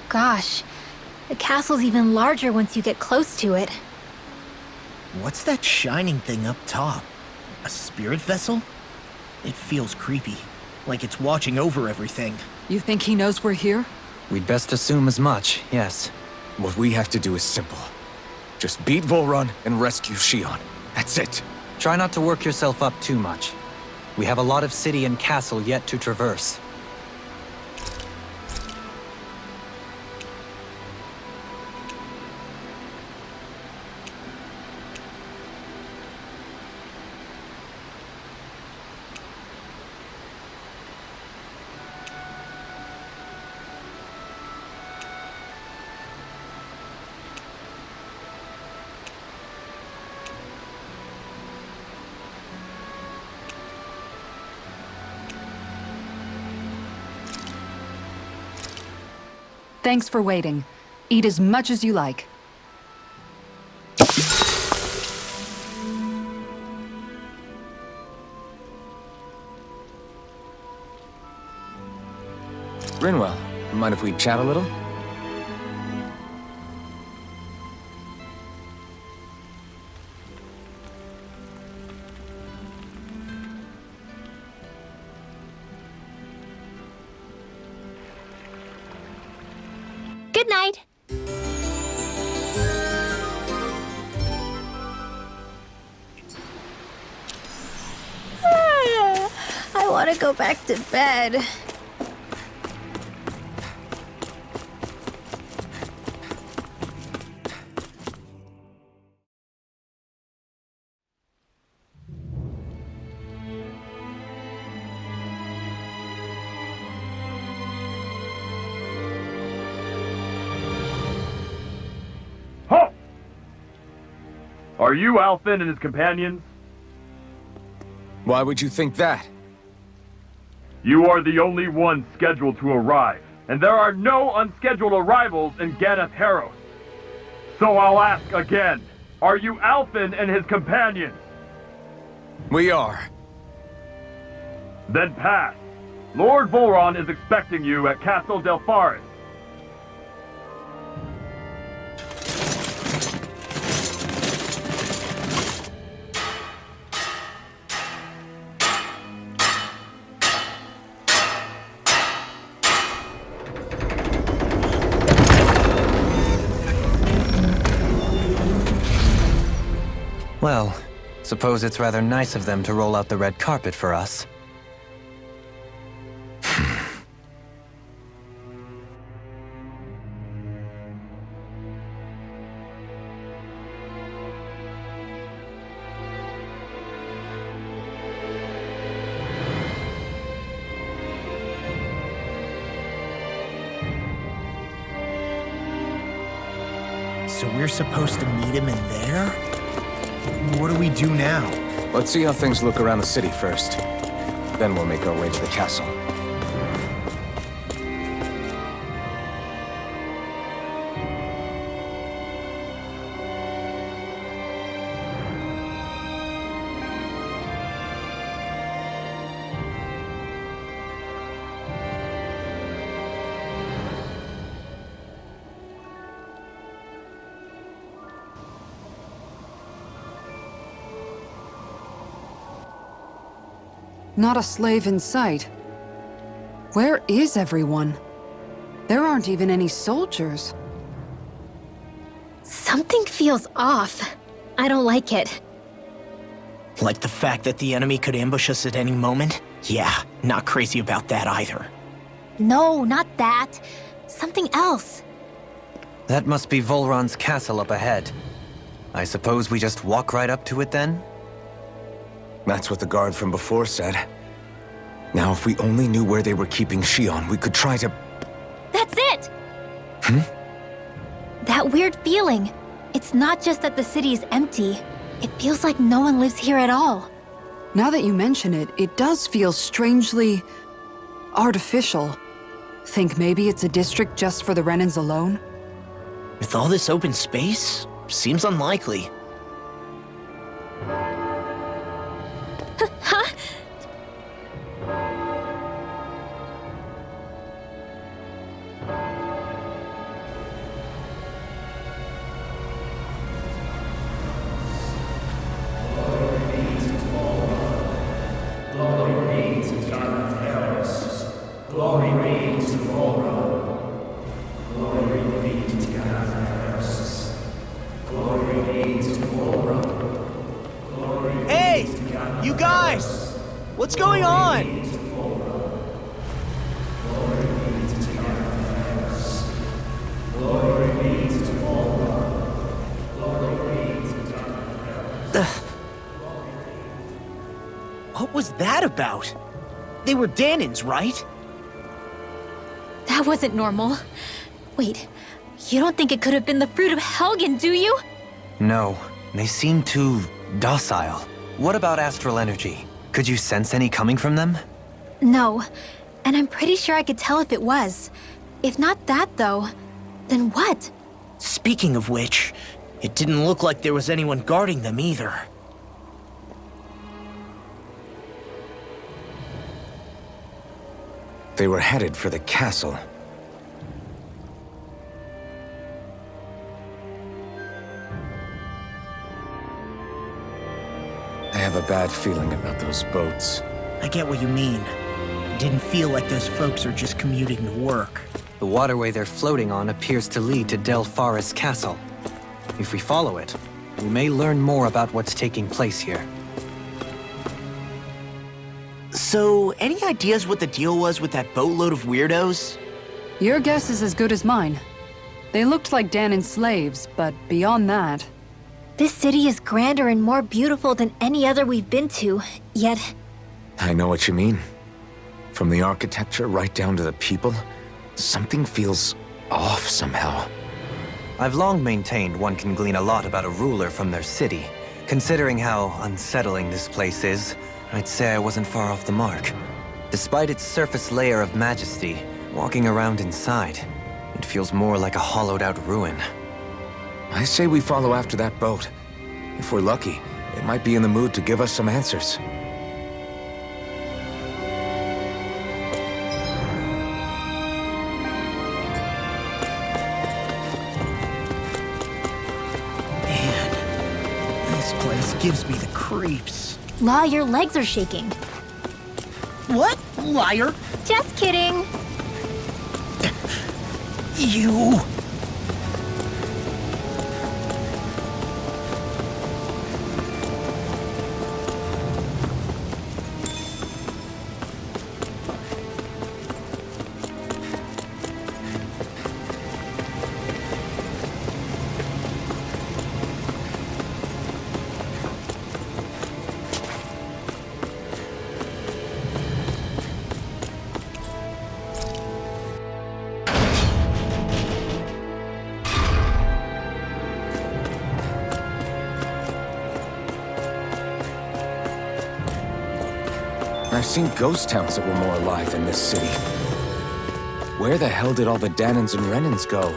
Gosh, the castle's even larger once you get close to it. What's that shining thing up top? A spirit vessel? It feels creepy, like it's watching over everything. You think he knows we're here? We'd best assume as much, yes. What we have to do is simple. Just beat Volrun and rescue Shion. That's it. Try not to work yourself up too much. We have a lot of city and castle yet to traverse. Thanks for waiting. Eat as much as you like. Rinwell, mind if we chat a little? Good night. want to go back to bed. Halt! Are you Alfin and his companions? Why would you think that? You are the only one scheduled to arrive, and there are no unscheduled arrivals in Ganath Haros. So I'll ask again, are you Alfin and his companions? We are. Then pass. Lord Volron is expecting you at Castle Delpharis. Well, suppose it's rather nice of them to roll out the red carpet for us. So we're supposed to meet him in there? What do we do now? Let's see how things look around the city first. Then we'll make our way to the castle. Not a slave in sight. Where is everyone? There aren't even any soldiers. Something feels off. I don't like it. Like the fact that the enemy could ambush us at any moment? Yeah, not crazy about that either. No, not that. Something else. That must be Volron's castle up ahead. I suppose we just walk right up to it then? That's what the guard from before said. Now, if we only knew where they were keeping Shion, we could try to... That's it! That weird feeling. It's not just that the city is empty. It feels like no one lives here at all. Now that you mention it, it does feel strangely... artificial. Think maybe it's a district just for the Renans alone? With all this open space? Seems unlikely. Huh? Glory be to Ganath Haros. Glory be to Volron. Glory be to Ganath Haros. Glory be to Volron. Glory be Hey! to Ganath You guys! What's going on? What was that about? They were Danans, right? That wasn't normal. Wait, you don't think it could have been the fruit of Helgen, do you? No, they seem too docile. What about astral energy? Could you sense any coming from them? No, and I'm pretty sure I could tell if it was. If not that, though, then what? Speaking of which, it didn't look like there was anyone guarding them either. They were headed for the castle. I have a bad feeling about those boats. I get what you mean. It didn't feel like those folks are just commuting to work. The waterway they're floating on appears to lead to Delpharis Castle. If we follow it, we may learn more about what's taking place here. So, any ideas what the deal was with that boatload of weirdos? Your guess is as good as mine. They looked like Danan's slaves, but beyond that... This city is grander and more beautiful than any other we've been to, yet... I know what you mean. From the architecture right down to the people, something feels off somehow. I've long maintained one can glean a lot about a ruler from their city. Considering how unsettling this place is, I'd say I wasn't far off the mark. Despite its surface layer of majesty, walking around inside, it feels more like a hollowed-out ruin. I say we follow after that boat. If we're lucky, it might be in the mood to give us some answers. Man, this place gives me the creeps. La, your legs are shaking. What? Liar! Just kidding. You... I've seen ghost towns that were more alive than this city. Where the hell did all the Danans and Renans go?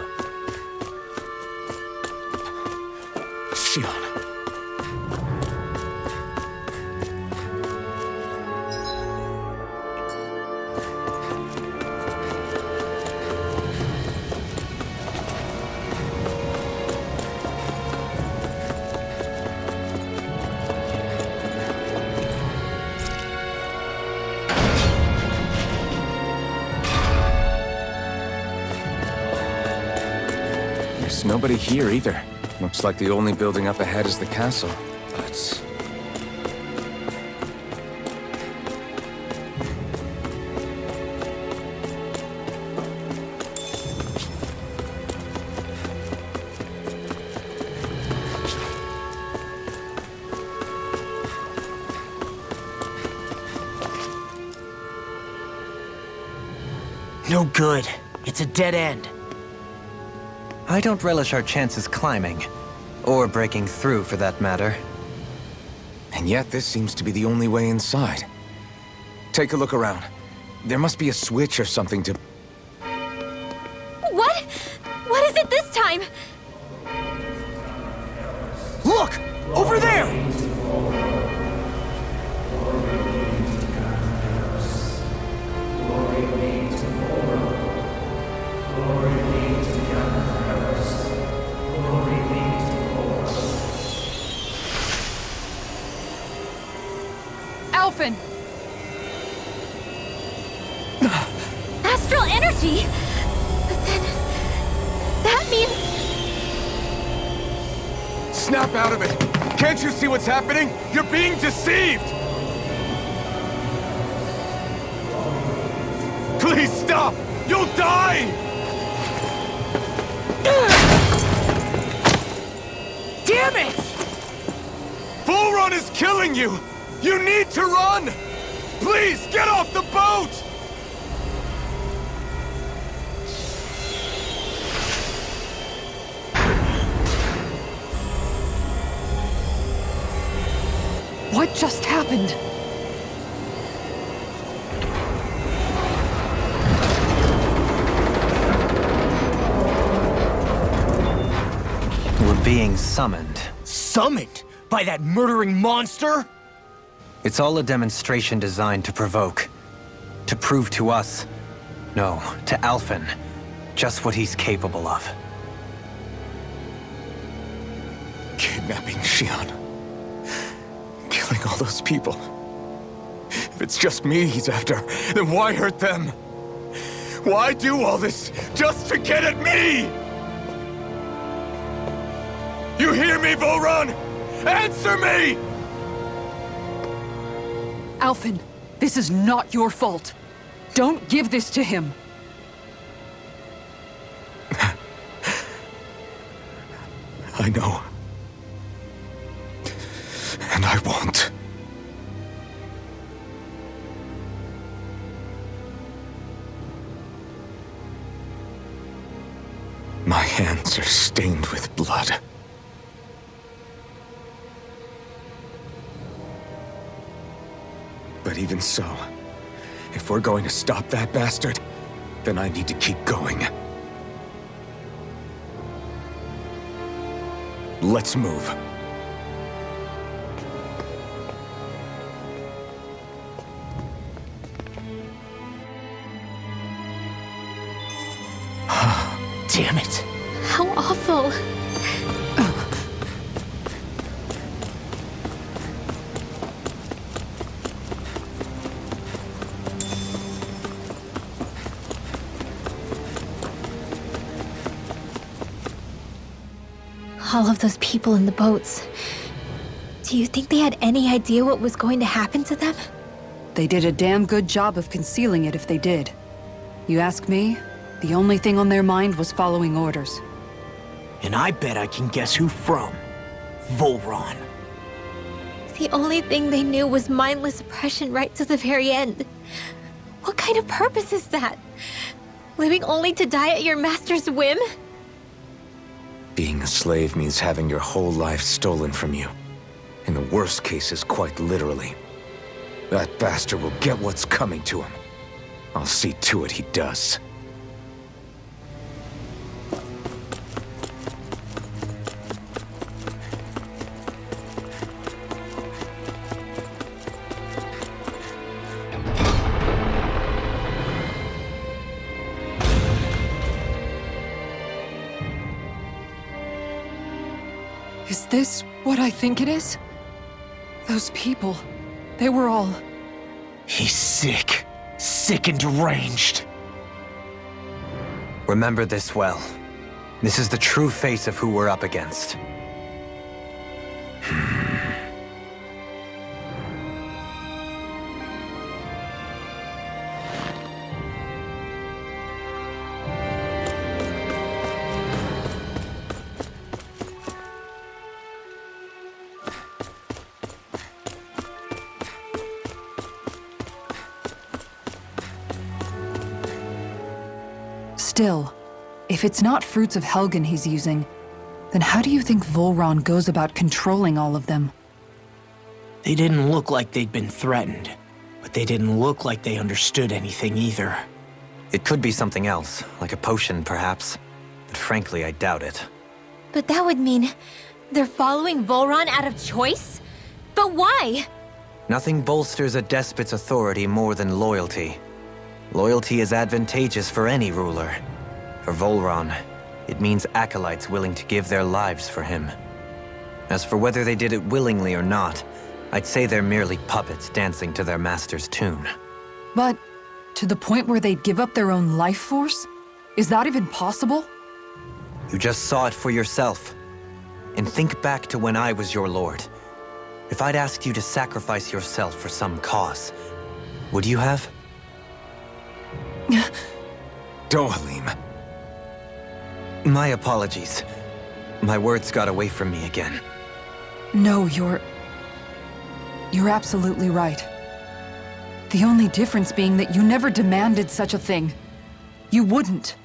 Shion. There's nobody here either. Looks like the only building up ahead is the castle, but... No good. It's a dead end. I don't relish our chances climbing. Or breaking through, for that matter. And yet this seems to be the only way inside. Take a look around. There must be a switch or something to... What? What is it this time? Look! Over there! Alphen! Astral energy? Then... that means... Snap out of it! Can't you see what's happening? You're being deceived! Please stop! You'll die! Damn it! Bull Run is killing you! You need to run! Please, get off the boat! What just happened? We're being summoned. Summoned? By that murdering monster? It's all a demonstration designed to provoke. To prove to us, no, to Alphen, just what he's capable of. Kidnapping Shion. Killing all those people. If it's just me he's after, then why hurt them? Why do all this just to get at me? You hear me, Volrun? Answer me! Alphen, This is not your fault. Don't give this to him. I know. And I won't. My hands are stained with blood. But even so, if we're going to stop that bastard, then I need to keep going. Let's move. Damn it. How awful. All of those people in the boats. Do you think they had any idea what was going to happen to them? They did a damn good job of concealing it if they did. You ask me, the only thing on their mind was following orders. And I bet I can guess who from. Volron. The only thing they knew was mindless oppression right to the very end. What kind of purpose is that? Living only to die at your master's whim? Being a slave means having your whole life stolen from you. In the worst cases, quite literally. That bastard will get what's coming to him. I'll see to it he does. Is this what I think it is? Those people, they were all... He's sick. Sick and deranged. Remember this well. This is the true face of who we're up against. Still, if it's not fruits of Helgen he's using, then how do you think Volron goes about controlling all of them? They didn't look like they'd been threatened, but they didn't look like they understood anything either. It could be something else, like a potion perhaps. But frankly, I doubt it. But that would mean they're following Volron out of choice? But why? Nothing bolsters a despot's authority more than loyalty. Loyalty is advantageous for any ruler. For Volron, it means acolytes willing to give their lives for him. As for whether they did it willingly or not, I'd say they're merely puppets dancing to their master's tune. But to the point where they'd give up their own life force? Is that even possible? You just saw it for yourself. And think back to when I was your lord. If I'd asked you to sacrifice yourself for some cause, would you have? Dohalim. My apologies. My words got away from me again. No, you're absolutely right. The only difference being that you never demanded such a thing. You wouldn't.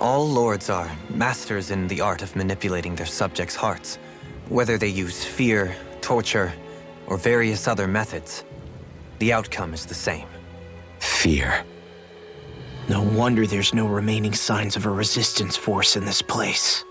All lords are masters in the art of manipulating their subjects' hearts. Whether they use fear, torture, or various other methods, the outcome is the same. Fear. No wonder there's no remaining signs of a resistance force in this place.